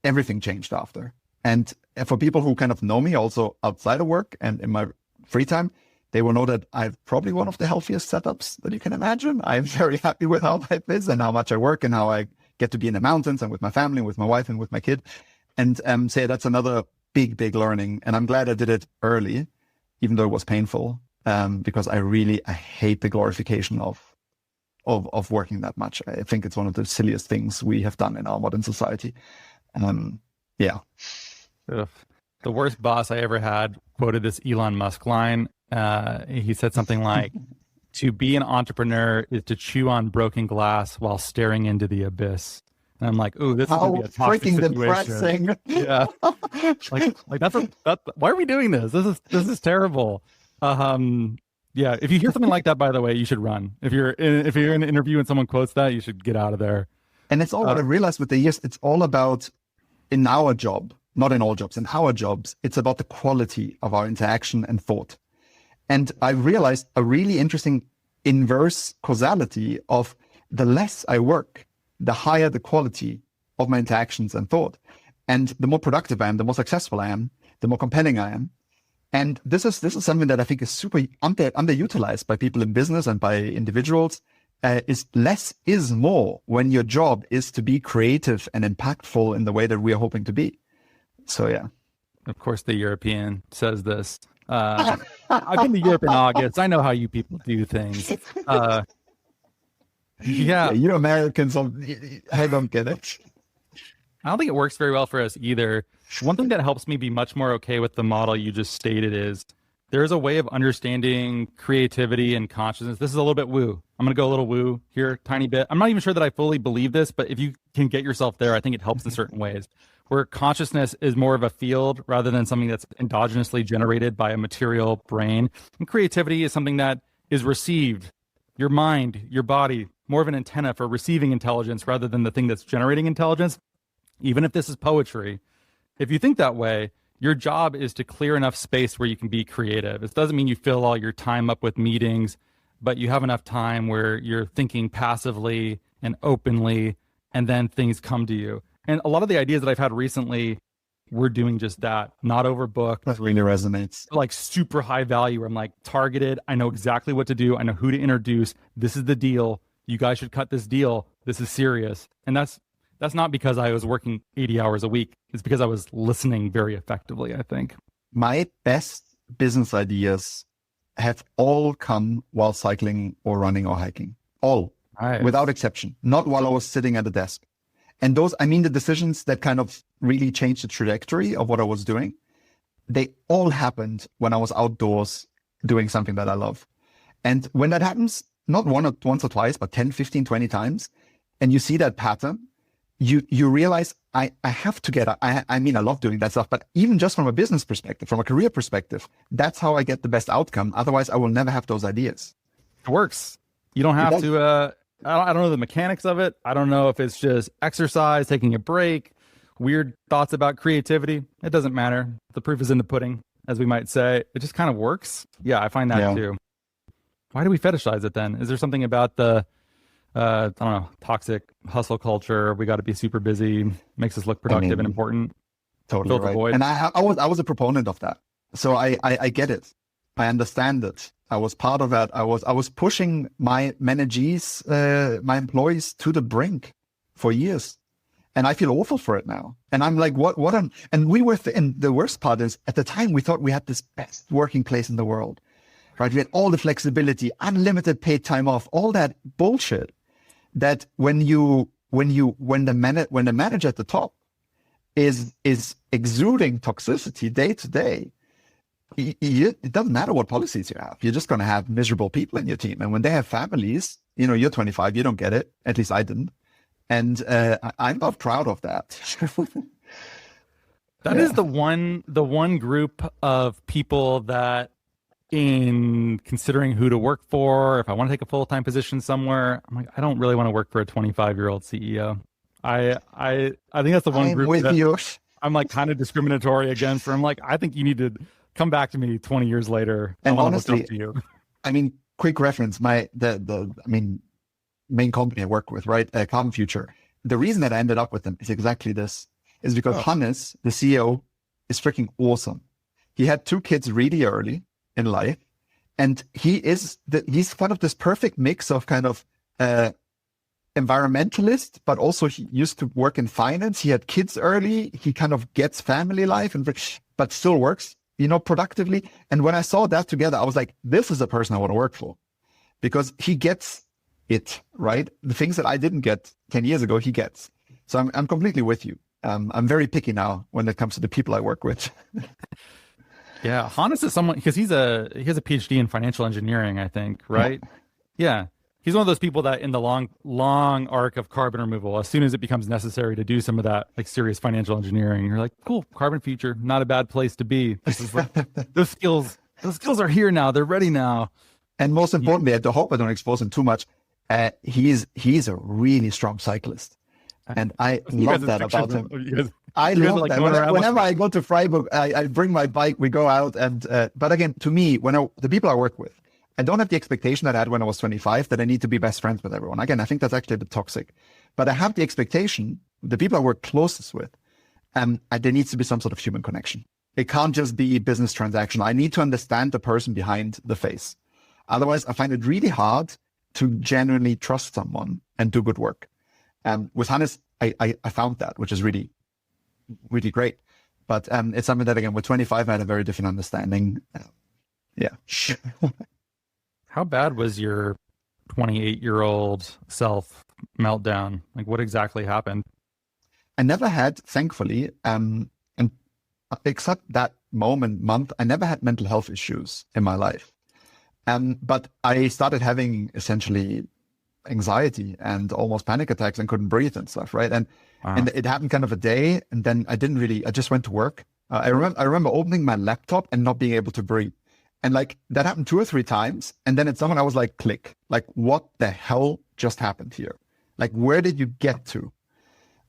everything changed after. And for people who kind of know me also outside of work and in my free time, they will know that I've probably one of the healthiest setups that you can imagine. I'm very happy with how life is and how much I work and how I get to be in the mountains and with my family, with my wife and with my kid. And say that's another big, big learning. And I'm glad I did it early, even though it was painful, because I hate the glorification of working that much. I think it's one of the silliest things we have done in our modern society. Yeah. Ugh. The worst boss I ever had quoted this Elon Musk line. He said something like, to be an entrepreneur is to chew on broken glass while staring into the abyss. And I'm like, ooh, this is going to be a toxic situation. Depressing. Yeah. Why are we doing this? This is terrible. Yeah, if you hear something like that, by the way, you should run. If you're in an interview and someone quotes that, you should get out of there. And it's all what I realized with the years. It's all about, in our job, not in all jobs, in our jobs, it's about the quality of our interaction and thought. And I realized a really interesting inverse causality of the less I work, the higher the quality of my interactions and thought. And the more productive I am, the more successful I am, the more compelling I am. And this is something that I think is super underutilized by people in business and by individuals. Is less is more when your job is to be creative and impactful in the way that we are hoping to be. So yeah. Of course, the European says this. I've been to Europe in August. I know how you people do things. Yeah, you Americans, I don't get it. I don't think it works very well for us either. One thing that helps me be much more okay with the model you just stated is there's a way of understanding creativity and consciousness. This is a little bit woo. I'm going to go a little woo here, tiny bit. I'm not even sure that I fully believe this, but if you can get yourself there, I think it helps in certain ways. Where consciousness is more of a field rather than something that's endogenously generated by a material brain. And creativity is something that is received. Your mind, your body, more of an antenna for receiving intelligence rather than the thing that's generating intelligence. Even if this is poetry, if you think that way, your job is to clear enough space where you can be creative. It doesn't mean you fill all your time up with meetings, but you have enough time where you're thinking passively and openly, and then things come to you. And a lot of the ideas that I've had recently, we're doing just that, not overbooked. That really resonates. Like super high value, where I'm like targeted. I know exactly what to do. I know who to introduce. This is the deal. You guys should cut this deal. This is serious. And that's not because I was working 80 hours a week. It's because I was listening very effectively, I think. My best business ideas have all come while cycling or running or hiking. All, without exception. Not while I was sitting at a desk. And those, I mean, the decisions that kind of really changed the trajectory of what I was doing, they all happened when I was outdoors doing something that I love. And when that happens, not once or twice, but 10, 15, 20 times, and you see that pattern, you realize I have to get, I mean, I love doing that stuff, but even just from a business perspective, from a career perspective, that's how I get the best outcome. Otherwise, I will never have those ideas. It works. You don't have to, I don't know the mechanics of it. I don't know if it's just exercise, taking a break, weird thoughts about creativity. It doesn't matter. The proof is in the pudding, as we might say. It just kind of works. Yeah, I find that too. Why do we fetishize it then? Is there something about the, I don't know, toxic hustle culture? We got to be super busy, makes us look productive and important. Totally right. Void. And I was a proponent of that. So I get it. I understand it. I was part of that. I was pushing my managees, my employees to the brink for years. And I feel awful for it now. And I'm like, and we were, and the worst part is at the time we thought we had this best working place in the world, right? We had all the flexibility, unlimited paid time off, all that bullshit that when the manager at the top is exuding toxicity day to day, it doesn't matter what policies you have. You're just going to have miserable people in your team. And when they have families, you're 25, you don't get it. At least I didn't. And I'm not proud of that. That is the one group of people that, in considering who to work for, if I want to take a full-time position somewhere, I'm like, I don't really want to work for a 25-year-old CEO. I think that's the one group that I'm like kind of discriminatory against, where I'm like, I think you need to come back to me 20 years later. And honestly, to you. I mean, quick reference, main company I work with, right? Carbon Future. The reason that I ended up with them is exactly this, is because Hannes, the CEO, is freaking awesome. He had 2 kids really early in life. And he's kind of this perfect mix of kind of environmentalist, but also he used to work in finance. He had kids early. He kind of gets family life, but still works, productively. And when I saw that together, I was like, this is a person I want to work for, because he gets it, right? The things that I didn't get 10 years ago, he gets. So I'm completely with you. I'm very picky now when it comes to the people I work with. Yeah, Hannes is someone, because he has a PhD in financial engineering, I think, right? Yeah. He's one of those people that in the long arc of carbon removal, as soon as it becomes necessary to do some of that like serious financial engineering, you're like, cool, Carbon Future, not a bad place to be. This is like, those skills are here now. They're ready now. And most importantly, I hope I don't expose him too much. He's a really strong cyclist. And I love that about him. I love that. Whenever I go to Freiburg, I bring my bike, we go out. And but again, to me, the people I work with, I don't have the expectation that I had when I was 25 that I need to be best friends with everyone. Again, I think that's actually a bit toxic. But I have the expectation, the people I work closest with, there needs to be some sort of human connection. It can't just be business transaction. I need to understand the person behind the face. Otherwise, I find it really hard to genuinely trust someone and do good work. With Hannes, I found that, which is really, really great. But it's something that, again, with 25, I had a very different understanding. Yeah. How bad was your 28-year-old self meltdown? Like, what exactly happened? I never had, thankfully, and that month, I never had mental health issues in my life. But I started having essentially anxiety and almost panic attacks and couldn't breathe and stuff, right? And it happened kind of a day, and then I just went to work. I remember opening my laptop and not being able to breathe. And like that happened 2 or 3 times. And then at some point I was like, click, like what the hell just happened here? Like, where did you get to?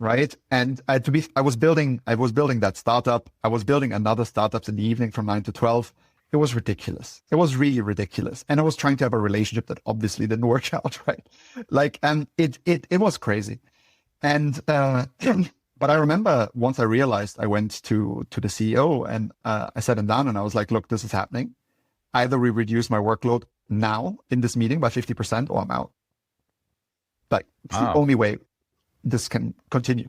Right. And I was building that startup. I was building another startups in the evening from 9 to 12. It was ridiculous. It was really ridiculous. And I was trying to have a relationship that obviously didn't work out. Right. Like, it was crazy. And, but I remember once I realized, I went to the CEO and I sat him down and I was like, look, this is happening. Either we reduce my workload now in this meeting by 50% or I'm out. Like, it's the only way this can continue.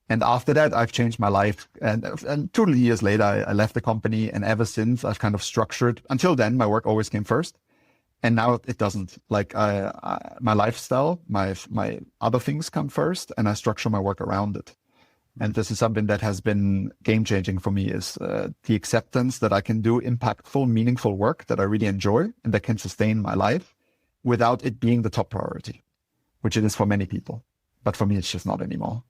And after that, I've changed my life. And 2 years later, I left the company. And ever since, I've kind of structured. Until then, my work always came first. And now it doesn't. Like, my lifestyle, my other things come first, and I structure my work around it. And this is something that has been game-changing for me, is the acceptance that I can do impactful, meaningful work that I really enjoy and that can sustain my life without it being the top priority, which it is for many people. But for me, it's just not anymore.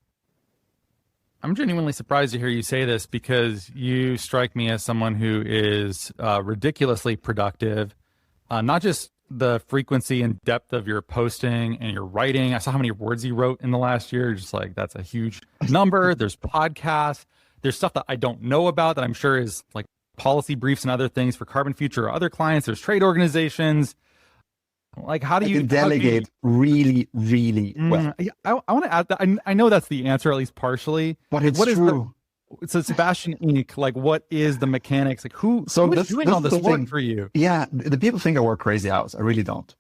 I'm genuinely surprised to hear you say this, because you strike me as someone who is ridiculously productive, not just the frequency and depth of your posting and your writing. I saw how many words you wrote in the last year. Just like, that's a huge number. There's podcasts. There's stuff that I don't know about that I'm sure is like policy briefs and other things for Carbon Future or other clients. There's trade organizations. Like, how do you delegate really, really well? I want to add that. I know that's the answer, at least partially. But it's true. So Sebastian Inc., like, what is the mechanics? Like, who is doing all this work for you? Yeah, the people think I work crazy hours. I really don't.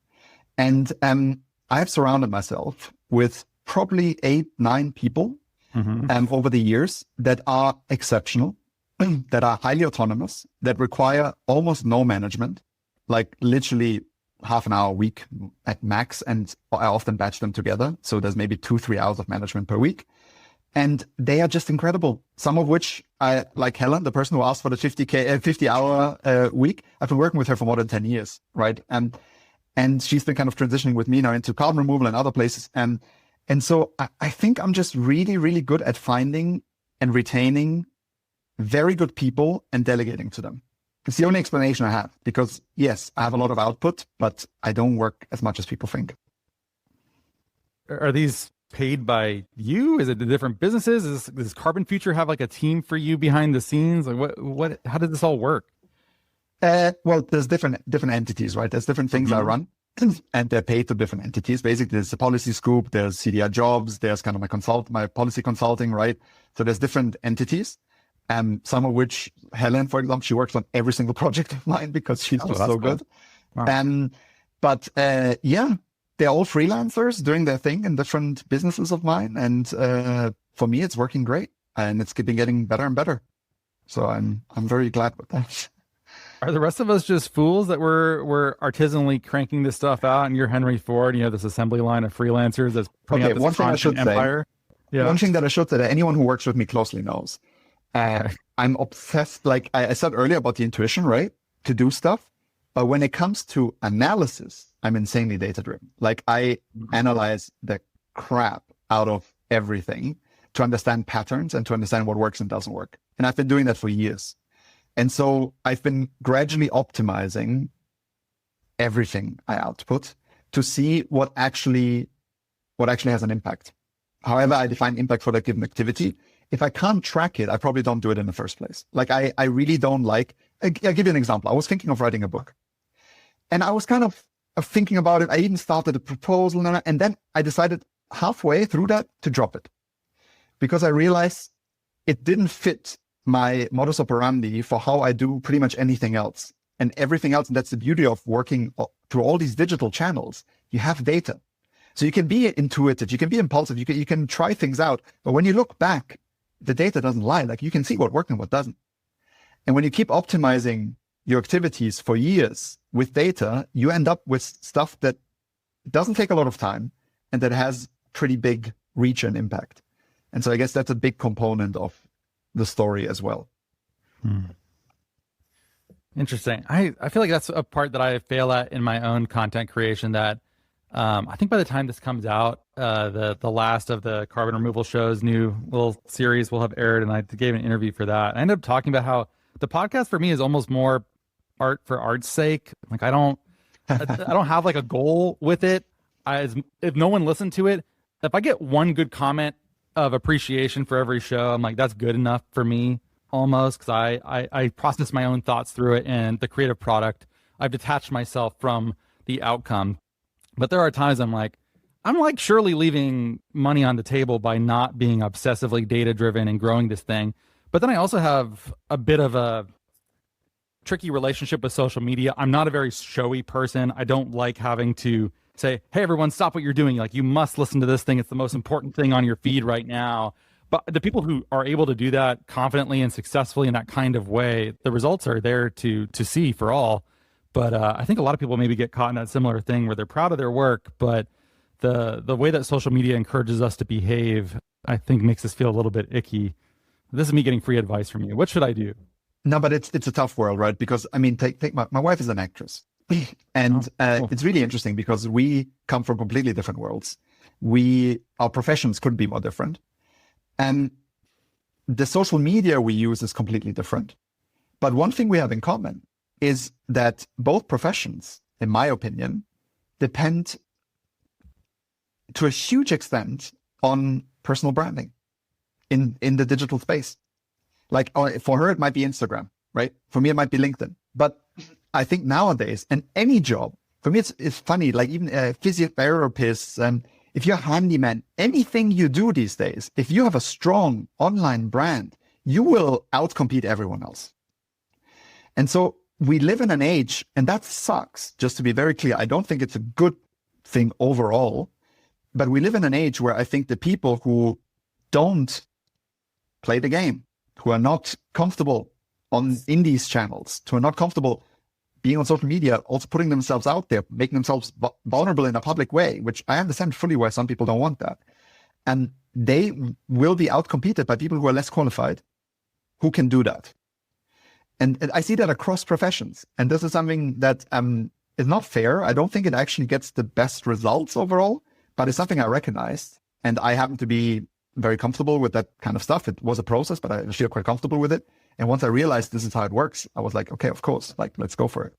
And I have surrounded myself with probably 8-9 people over the years that are exceptional, that are highly autonomous, that require almost no management, like literally half an hour a week at max. And I often batch them together. So there's maybe 2-3 hours of management per week. And they are just incredible. Some of which, like Helen, the person who asked for the 50-hour week, I've been working with her for more than 10 years, right? And she's been kind of transitioning with me now into carbon removal and other places. And so I think I'm just really, really good at finding and retaining very good people and delegating to them. It's the only explanation I have, because yes, I have a lot of output, but I don't work as much as people think. Are these paid by you? Is it the different businesses? Does Carbon Future have like a team for you behind the scenes? Like what, how does this all work? Well, there's different entities, right? There's different things I run and they're paid to different entities. Basically, there's the Policy Scoop, there's CDR Jobs, there's kind of my policy consulting, right? So there's different entities. Some of which, Helen, for example, she works on every single project of mine because she's just so good. Wow. But yeah, they're all freelancers doing their thing in different businesses of mine. And for me, it's working great, and it's been getting better and better. So I'm very glad with that. Are the rest of us just fools that we're artisanally cranking this stuff out, and you're Henry Ford, you know, this assembly line of freelancers that's putting out this one thing I should empire? Say, one thing that I should say that anyone who works with me closely knows. I'm obsessed, like I said earlier, about the intuition, right? To do stuff. But when it comes to analysis, I'm insanely data-driven. Like, I analyze the crap out of everything to understand patterns and to understand what works and doesn't work. And I've been doing that for years. And so I've been gradually optimizing everything I output to see what actually has an impact. However I define impact for that given activity. If I can't track it, I probably don't do it in the first place. Like, I really don't like, I'll give you an example. I was thinking of writing a book, and I was kind of thinking about it. I even started a proposal, and then I decided halfway through that to drop it, because I realized it didn't fit my modus operandi for how I do pretty much anything else and everything else. And that's the beauty of working through all these digital channels. You have data. So you can be intuitive, you can be impulsive, you can try things out. But when you look back, the data doesn't lie. Like, you can see what worked and what doesn't. And when you keep optimizing your activities for years with data, you end up with stuff that doesn't take a lot of time and that has pretty big reach and impact. And so I guess that's a big component of the story as well. Interesting. I feel like that's a part that I fail at in my own content creation, that I think by the time this comes out, the last of the carbon removal show's new little series will have aired, and I gave an interview for that. I ended up talking about how the podcast for me is almost more art for art's sake. Like I don't have like a goal with it. If no one listened to it, if I get one good comment of appreciation for every show, I'm like, that's good enough for me almost, because I process my own thoughts through it, and the creative product, I've detached myself from the outcome. But there are times I'm like surely leaving money on the table by not being obsessively data driven and growing this thing. But then I also have a bit of a tricky relationship with social media. I'm not a very showy person. I don't like having to say, hey, everyone, stop what you're doing. Like, you must listen to this thing. It's the most important thing on your feed right now. But the people who are able to do that confidently and successfully in that kind of way, the results are there to see for all. But I think a lot of people maybe get caught in that similar thing where they're proud of their work, but the way that social media encourages us to behave, I think makes us feel a little bit icky. This is me getting free advice from you. What should I do? No, but it's a tough world, right? Because I mean, take my wife is an actress, and cool. It's really interesting because we come from completely different worlds. Our professions couldn't be more different. And the social media we use is completely different. But one thing we have in common is that both professions, in my opinion, depend to a huge extent on personal branding in the digital space. Like for her, it might be Instagram, right? For me, it might be LinkedIn. But I think nowadays, and any job, for me, it's funny, like even physiotherapists, if you're a handyman, anything you do these days, if you have a strong online brand, you will outcompete everyone else. And so we live in an age, and that sucks, just to be very clear. I don't think it's a good thing overall, but we live in an age where I think the people who don't play the game, who are not comfortable in these channels, who are not comfortable being on social media, also putting themselves out there, making themselves vulnerable in a public way, which I understand fully why some people don't want that. And they will be outcompeted by people who are less qualified, who can do that. And I see that across professions. And this is something that is not fair. I don't think it actually gets the best results overall, but it's something I recognized. And I happen to be very comfortable with that kind of stuff. It was a process, but I feel quite comfortable with it. And once I realized this is how it works, I was like, okay, of course, like, let's go for it.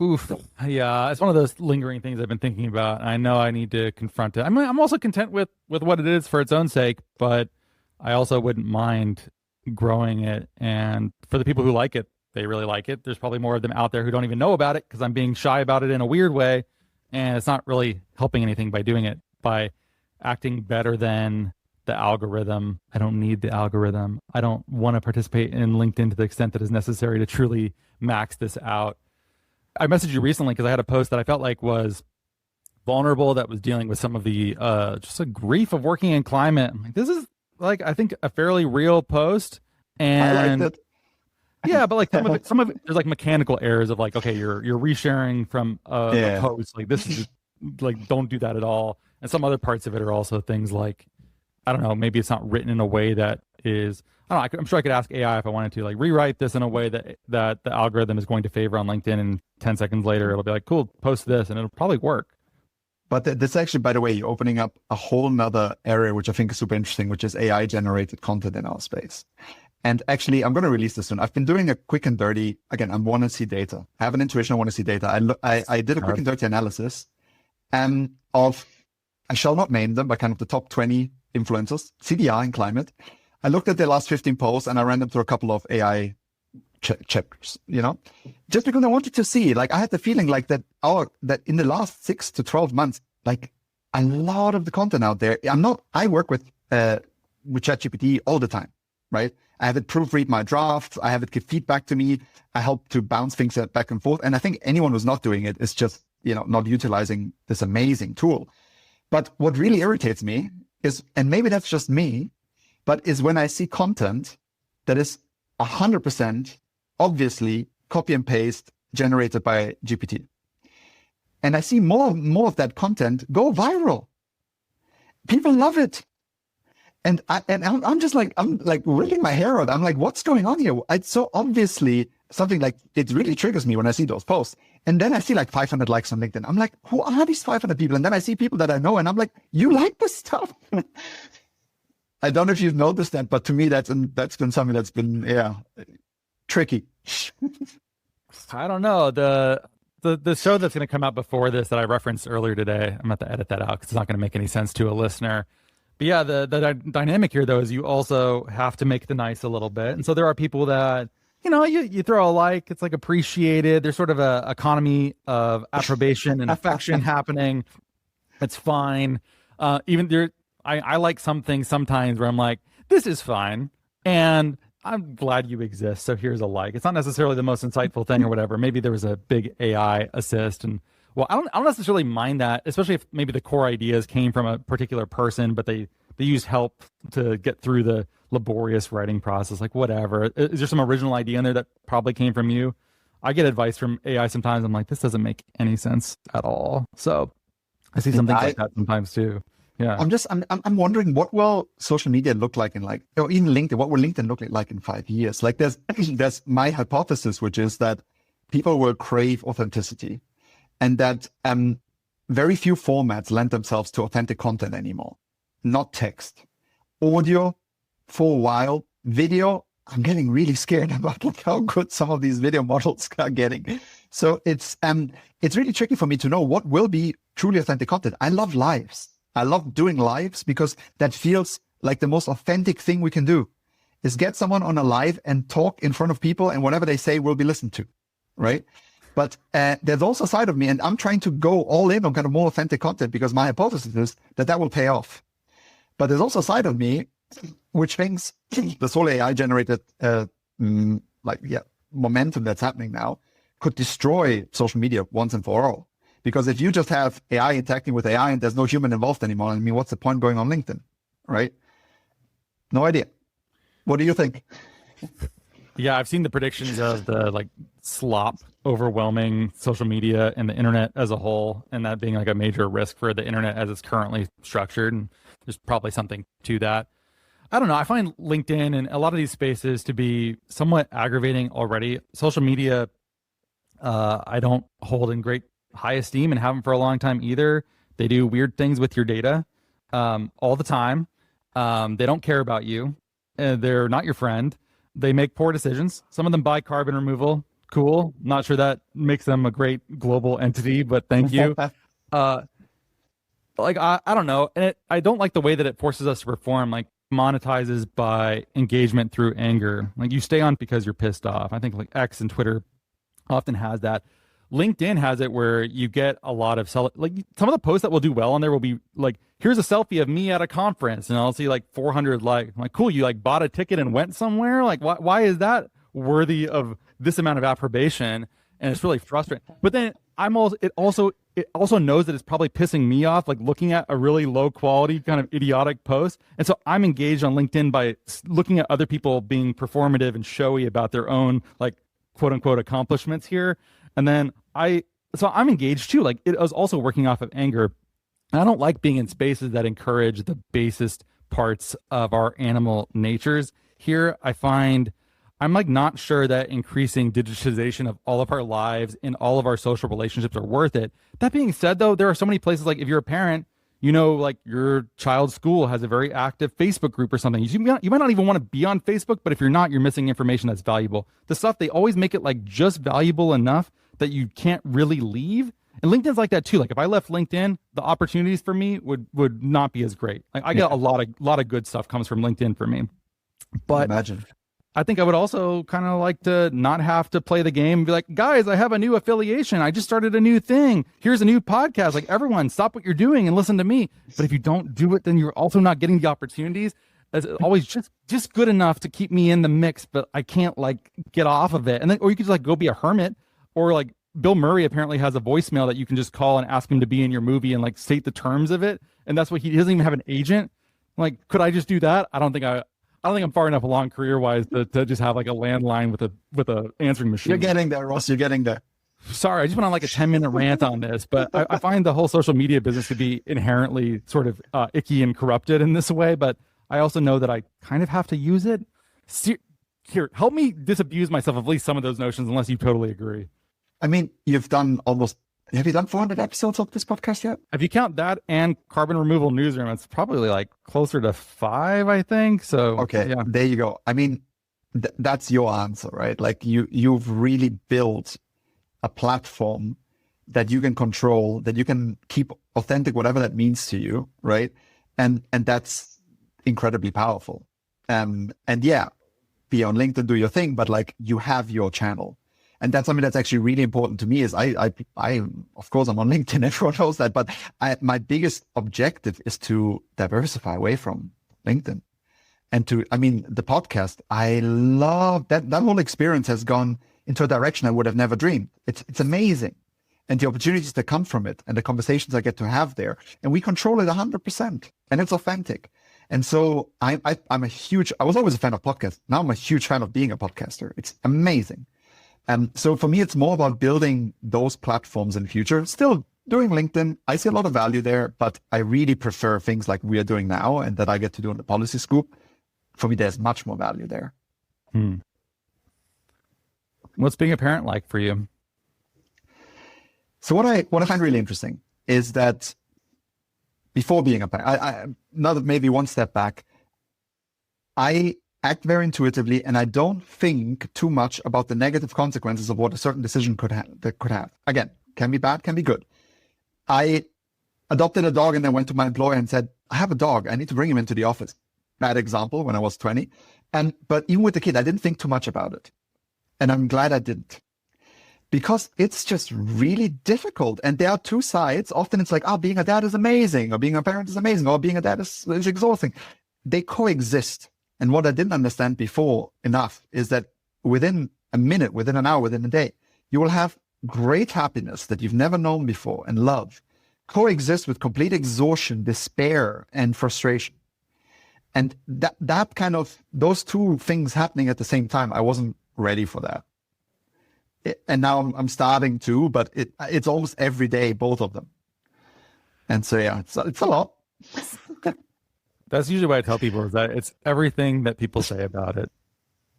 Oof. Yeah, it's one of those lingering things I've been thinking about. I know I need to confront it. I'm also content with what it is for its own sake, but I also wouldn't mind growing it. And for the people who like it, they really like it. There's probably more of them out there who don't even know about it because I'm being shy about it in a weird way. And it's not really helping anything by doing it, by acting better than the algorithm. I don't need the algorithm. I don't want to participate in LinkedIn to the extent that is necessary to truly max this out. I messaged you recently because I had a post that I felt like was vulnerable, that was dealing with some of the just a grief of working in climate. I'm like, this is like, I think, a fairly real post. And I liked it. Yeah, but like some of it, there's like mechanical errors of like, okay, you're resharing from a post. Like this is like, don't do that at all. And some other parts of it are also things like, I don't know, maybe it's not written in a way that is, I don't know, I'm sure I could ask AI if I wanted to, like, rewrite this in a way that the algorithm is going to favor on LinkedIn, and 10 seconds later it'll be like, cool, post this, and it'll probably work. But this actually, by the way, you're opening up a whole nother area, which I think is super interesting, which is AI generated content in our space. And actually, I'm going to release this soon. I've been doing a quick and dirty, again, I want to see data. I have an intuition, I want to see data. I did a quick and dirty analysis of, I shall not name them, but kind of the top 20 influencers, CDR in climate. I looked at their last 15 posts and I ran them through a couple of AI checkers, just because I wanted to see, like, I had the feeling like that in the last 6 to 12 months, like a lot of the content out there, I work with ChatGPT all the time, right? I have it proofread my drafts. I have it give feedback to me. I help to bounce things back and forth. And I think anyone who's not doing it is just, not utilizing this amazing tool. But what really irritates me is, and maybe that's just me, but is when I see content that is 100% obviously copy and paste generated by GPT. And I see more of that content go viral. People love it. And I'm just like, I'm like ripping my hair out. I'm like, what's going on here? It's so obviously something like, it really triggers me when I see those posts. And then I see like 500 likes on LinkedIn. I'm like, who are these 500 people? And then I see people that I know and I'm like, you like this stuff? I don't know if you've noticed that, but to me, that's been something that's been, tricky. I don't know. The show that's going to come out before this that I referenced earlier today, I'm going to have to edit that out because it's not going to make any sense to a listener. But yeah, the dynamic here, though, is you also have to make the nice a little bit. And so there are people that, you throw a like, it's like appreciated. There's sort of a economy of approbation and affection happening. It's fine. Even there, I like some things sometimes where I'm like, this is fine. And I'm glad you exist. So here's a like. It's not necessarily the most insightful thing or whatever. Maybe there was a big AI assist and well, I don't necessarily mind that, especially if maybe the core ideas came from a particular person, but they used help to get through the laborious writing process, like whatever. Is there some original idea in there that probably came from you? I get advice from AI sometimes. I'm like, this doesn't make any sense at all. So I see some things like that sometimes too. Yeah. I'm wondering what will social media look like in like, or even LinkedIn, what will LinkedIn look like in 5 years? Like there's my hypothesis, which is that people will crave authenticity. And that very few formats lend themselves to authentic content anymore. Not text. Audio, for a while. Video, I'm getting really scared about like how good some of these video models are getting. So it's really tricky for me to know what will be truly authentic content. I love lives. I love doing lives because that feels like the most authentic thing we can do is get someone on a live and talk in front of people and whatever they say will be listened to, right? But there's also a side of me, and I'm trying to go all in on kind of more authentic content because my hypothesis is that will pay off. But there's also a side of me which thinks this whole AI generated momentum that's happening now could destroy social media once and for all. Because if you just have AI interacting with AI and there's no human involved anymore, I mean, what's the point going on LinkedIn, right? No idea. What do you think? Yeah, I've seen the predictions of the like slop overwhelming social media and the internet as a whole, and that being like a major risk for the internet as it's currently structured. And there's probably something to that. I don't know. I find LinkedIn and a lot of these spaces to be somewhat aggravating already. Social media, I don't hold in great high esteem and haven't for a long time either. They do weird things with your data all the time. They don't care about you. They're not your friend. They make poor decisions. Some of them buy carbon removal. Cool. Not sure that makes them a great global entity, but thank you. I don't know. And I don't like the way that it forces us to perform, like monetizes by engagement through anger. Like you stay on because you're pissed off. I think like X and Twitter often has that. LinkedIn has it where you get a lot of like some of the posts that will do well on there will be like, here's a selfie of me at a conference, and I'll see like 400 likes. I'm like, cool, you like bought a ticket and went somewhere? Like, why is that worthy of this amount of approbation? And it's really frustrating. But then it also knows that it's probably pissing me off, like looking at a really low quality kind of idiotic post. And so I'm engaged on LinkedIn by looking at other people being performative and showy about their own like quote unquote accomplishments here. And then I'm engaged too. Like it was also working off of anger. I don't like being in spaces that encourage the basest parts of our animal natures. Here, I find I'm like not sure that increasing digitization of all of our lives and all of our social relationships are worth it. That being said, though, there are so many places like if you're a parent, like your child's school has a very active Facebook group or something. You might not even want to be on Facebook, but if you're not, you're missing information that's valuable. The stuff, they always make it like just valuable enough that you can't really leave. And LinkedIn's like that too. Like if I left LinkedIn, the opportunities for me would not be as great. Like I get a lot of good stuff comes from LinkedIn for me. But imagine. I think I would also kind of like to not have to play the game and be like, guys, I have a new affiliation. I just started a new thing. Here's a new podcast. Like everyone stop what you're doing and listen to me. But if you don't do it, then you're also not getting the opportunities. It's always just good enough to keep me in the mix, but I can't like get off of it. And then, or you could just like go be a hermit, or like Bill Murray apparently has a voicemail that you can just call and ask him to be in your movie and like state the terms of it. And that's what he doesn't even have an agent. Like, could I just do that? I don't think I'm far enough along career-wise to just have like a landline with a answering machine. You're getting there, Ross. You're getting there. Sorry, I just went on like a 10-minute rant on this, but I find the whole social media business to be inherently sort of icky and corrupted in this way. But I also know that I kind of have to use it. Here, help me disabuse myself of at least some of those notions, unless you totally agree. I mean, have you done 400 episodes of this podcast yet? If you count that and Carbon Removal Newsroom, it's probably like closer to 5, I think. So, okay, yeah. There you go. I mean, that's your answer, right? Like you've really built a platform that you can control, that you can keep authentic, whatever that means to you, right? And that's incredibly powerful. And yeah, be on LinkedIn, do your thing, but like you have your channel. And that's something that's actually really important to me is I of course I'm on LinkedIn, everyone knows that, but my biggest objective is to diversify away from LinkedIn. And the podcast, I love that whole experience has gone into a direction I would have never dreamed. It's amazing. And the opportunities that come from it and the conversations I get to have there, and we control it 100% and it's authentic. And so I was always a fan of podcasts. Now I'm a huge fan of being a podcaster. It's amazing. So for me, it's more about building those platforms in the future. Still doing LinkedIn, I see a lot of value there, but I really prefer things like we are doing now and that I get to do on the Policy Scoop. For me, there's much more value there. What's being a parent like for you? So what I find really interesting is that before being a parent, now that maybe one step back, I act very intuitively and I don't think too much about the negative consequences of what a certain decision could have. Again, can be bad, can be good. I adopted a dog and then went to my employer and said, I have a dog, I need to bring him into the office. Bad example when I was 20. But even with the kid, I didn't think too much about it. And I'm glad I didn't. Because it's just really difficult. And there are two sides. Often it's like, being a dad is amazing, or being a parent is amazing, or being a dad is exhausting. They coexist. And what I didn't understand before enough is that within a minute, within an hour, within a day, you will have great happiness that you've never known before and love coexist with complete exhaustion, despair, and frustration. And that kind of, those two things happening at the same time, I wasn't ready for that. And now I'm starting to, but it's almost every day, both of them. And so, yeah, it's a lot. That's usually what I tell people, is that it's everything that people say about it.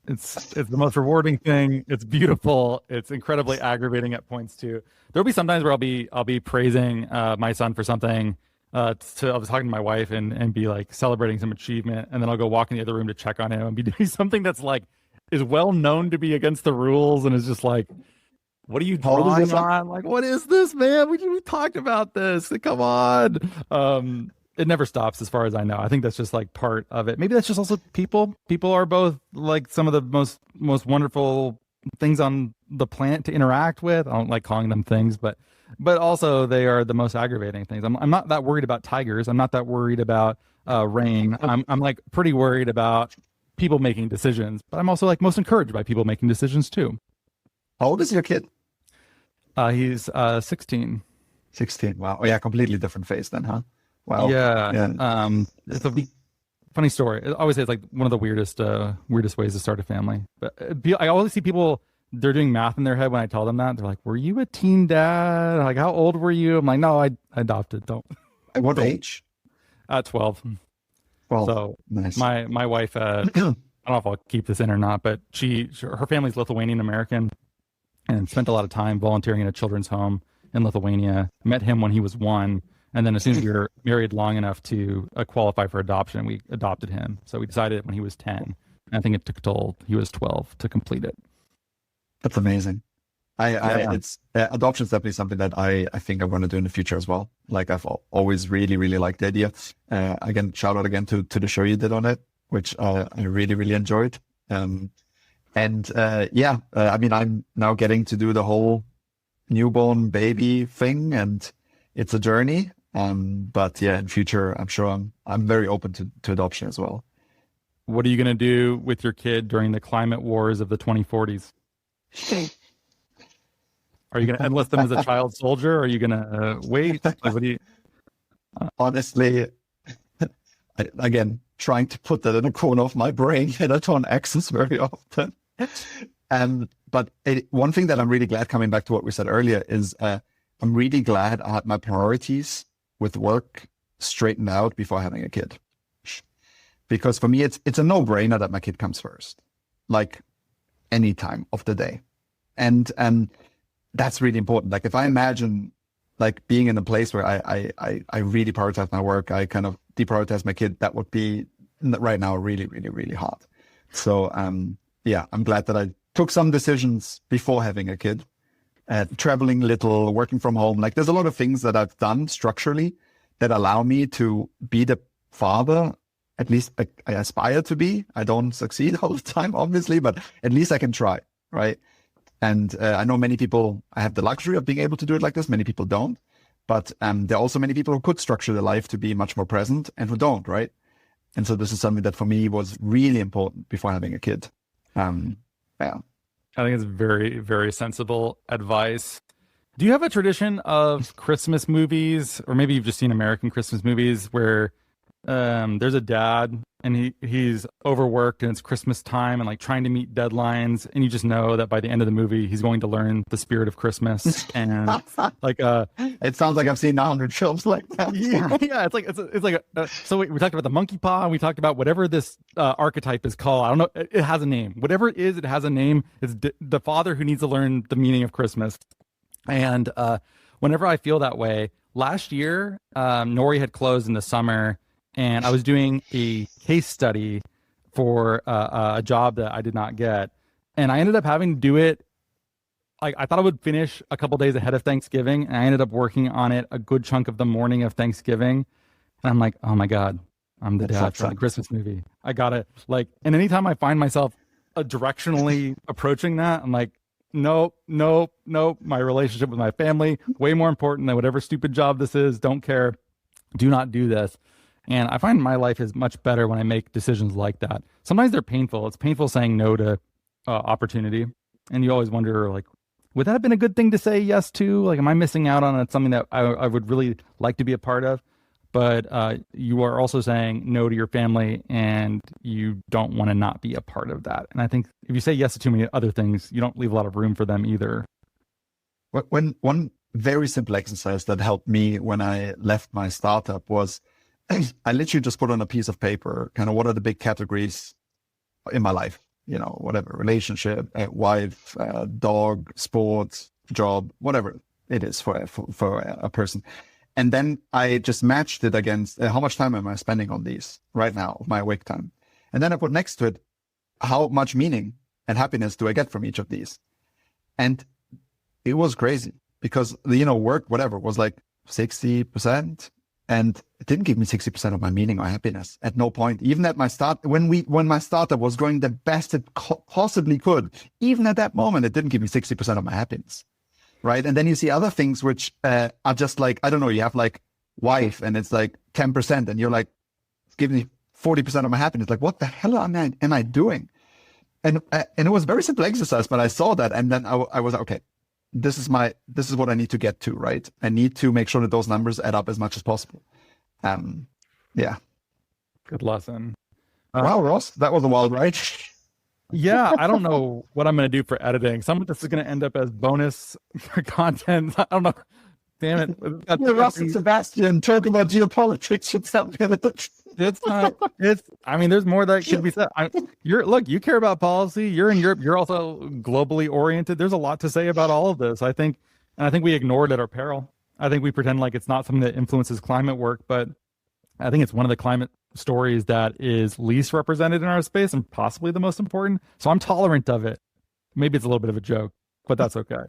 It's the most rewarding thing. It's beautiful. It's incredibly aggravating at points too. There'll be sometimes where I'll be praising my son for something. I was talking to my wife and be like celebrating some achievement, and then I'll go walk in the other room to check on him and be doing something that's like is well known to be against the rules, and is just like, what are you drawing on? Like, what is this, man? We talked about this. Come on. It never stops as far as I know. I think that's just like part of it. Maybe that's just also people. People are both like some of the most wonderful things on the planet to interact with. I don't like calling them things, but also they are the most aggravating things. I'm not that worried about tigers. I'm not that worried about rain. I'm like pretty worried about people making decisions, but I'm also like most encouraged by people making decisions too. How old is your kid? He's 16. 16. Wow. Oh yeah, completely different phase then, huh? Wow. Yeah. It's a funny story. I always say it's like one of the weirdest ways to start a family. But I always see people, they're doing math in their head when I tell them that. They're like, were you a teen dad? Like, how old were you? I'm like, no, I adopted. Don't. At what age? 12. Well, so nice. My wife, I don't know if I'll keep this in or not, but her family's Lithuanian American and spent a lot of time volunteering in a children's home in Lithuania. Met him when he was 1. And then as soon as we were married long enough to qualify for adoption, we adopted him. So we decided when he was 10. And I think it took till he was 12 to complete it. That's amazing. Adoption is definitely something that I think I'm going to do in the future as well. Like I've always really, really liked the idea. Again, shout out again to the show you did on it, which I really, really enjoyed. I mean, I'm now getting to do the whole newborn baby thing, and it's a journey. But yeah, in future, I'm sure I'm very open to adoption as well. What are you going to do with your kid during the climate wars of the 2040s? Are you going to enlist them as a child soldier? Or are you going to wait? Like, what do you? Honestly, again, trying to put that in a corner of my brain that I don't access very often. But one thing that I'm really glad, coming back to what we said earlier, is I'm really glad I had my priorities with work straightened out before having a kid. because for me, it's a no-brainer that my kid comes first, like any time of the day. And that's really important. Like if I imagine like being in a place where I really prioritize my work, I kind of deprioritize my kid, that would be right now really, really, really hard. So yeah, I'm glad that I took some decisions before having a kid, traveling little, working from home. Like there's a lot of things that I've done structurally that allow me to be the father, at least I aspire to be. I don't succeed all the time, obviously, but at least I can try, right? And I know many people, I have the luxury of being able to do it like this. Many people don't. But there are also many people who could structure their life to be much more present and who don't, right? And so this is something that for me was really important before having a kid. Yeah. I think it's very, very sensible advice. Do you have a tradition of Christmas movies, or maybe you've just seen American Christmas movies where there's a dad and he's overworked and it's Christmas time and like trying to meet deadlines, and you just know that by the end of the movie he's going to learn the spirit of Christmas? And like it sounds like I've seen 100 films like that. Yeah, it's like so we talked about the monkey paw, and we talked about whatever this archetype is called. I don't know, it has a name. Whatever it is, it has a name. It's the father who needs to learn the meaning of Christmas. And whenever I feel that way, last year Nori had closed in the summer, and I was doing a case study for a job that I did not get. And I ended up having to do it. I thought I would finish a couple days ahead of Thanksgiving, and I ended up working on it a good chunk of the morning of Thanksgiving. And I'm like, oh my God, I'm the dad for the Christmas movie. I got it. Like, and anytime I find myself directionally approaching that, I'm like, nope. My relationship with my family, way more important than whatever stupid job this is. Don't care. Do not do this. And I find my life is much better when I make decisions like that. Sometimes they're painful. It's painful saying no to opportunity. And you always wonder, like, would that have been a good thing to say yes to? Like, am I missing out on something that I would really like to be a part of? But you are also saying no to your family, and you don't want to not be a part of that. And I think if you say yes to too many other things, you don't leave a lot of room for them either. One very simple exercise that helped me when I left my startup was I literally just put on a piece of paper, kind of what are the big categories in my life, you know, whatever, relationship, wife, dog, sports, job, whatever it is for a person. And then I just matched it against how much time am I spending on these right now of my awake time. And then I put next to it, how much meaning and happiness do I get from each of these? And it was crazy because, you know, work, whatever, was like 60%. And it didn't give me 60% of my meaning or happiness at no point. Even at my start, when my startup was going the best it possibly could, even at that moment, it didn't give me 60% of my happiness. Right. And then you see other things which are just like, I don't know, you have like wife and it's like 10% and you're like, give me 40% of my happiness. Like, what the hell am I doing? And it was a very simple exercise, but I saw that. And then I was like, okay, this is what I need to get to, right? I need to make sure that those numbers add up as much as possible. Yeah. Good lesson. Wow, Ross, that was a wild ride. Yeah, I don't know what I'm going to do for editing. Some of this is going to end up as bonus content. I don't know. Damn it. Yeah, Ross and Sebastian talking about geopolitics. I mean, there's more that could be said. You care about policy. You're in Europe. You're also globally oriented. There's a lot to say about all of this. I think we ignore it at our peril. I think we pretend like it's not something that influences climate work, but I think it's one of the climate stories that is least represented in our space and possibly the most important. So I'm tolerant of it. Maybe it's a little bit of a joke, but that's okay.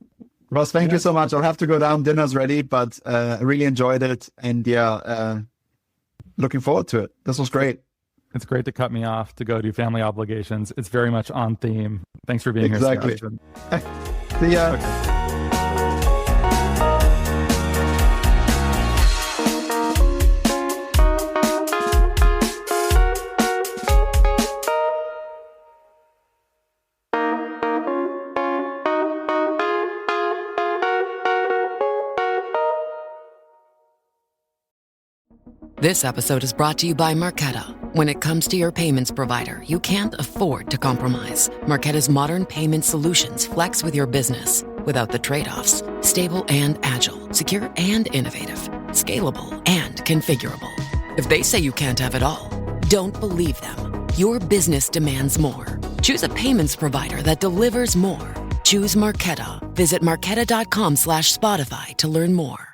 Ross, thank you so much. I'll have to go down. Dinner's ready, but I really enjoyed it. And yeah, looking forward to it. This was great. It's great to cut me off to go do family obligations. It's very much on theme. Thanks for being here, Sebastian. See ya. Okay. This episode is brought to you by Marqeta. When it comes to your payments provider, you can't afford to compromise. Marqeta's modern payment solutions flex with your business without the trade-offs. Stable and agile, secure and innovative, scalable and configurable. If they say you can't have it all, Don't believe them. Your business demands more. Choose a payments provider that delivers more. Choose Marqeta. Visit Marqeta.com/Spotify to learn more.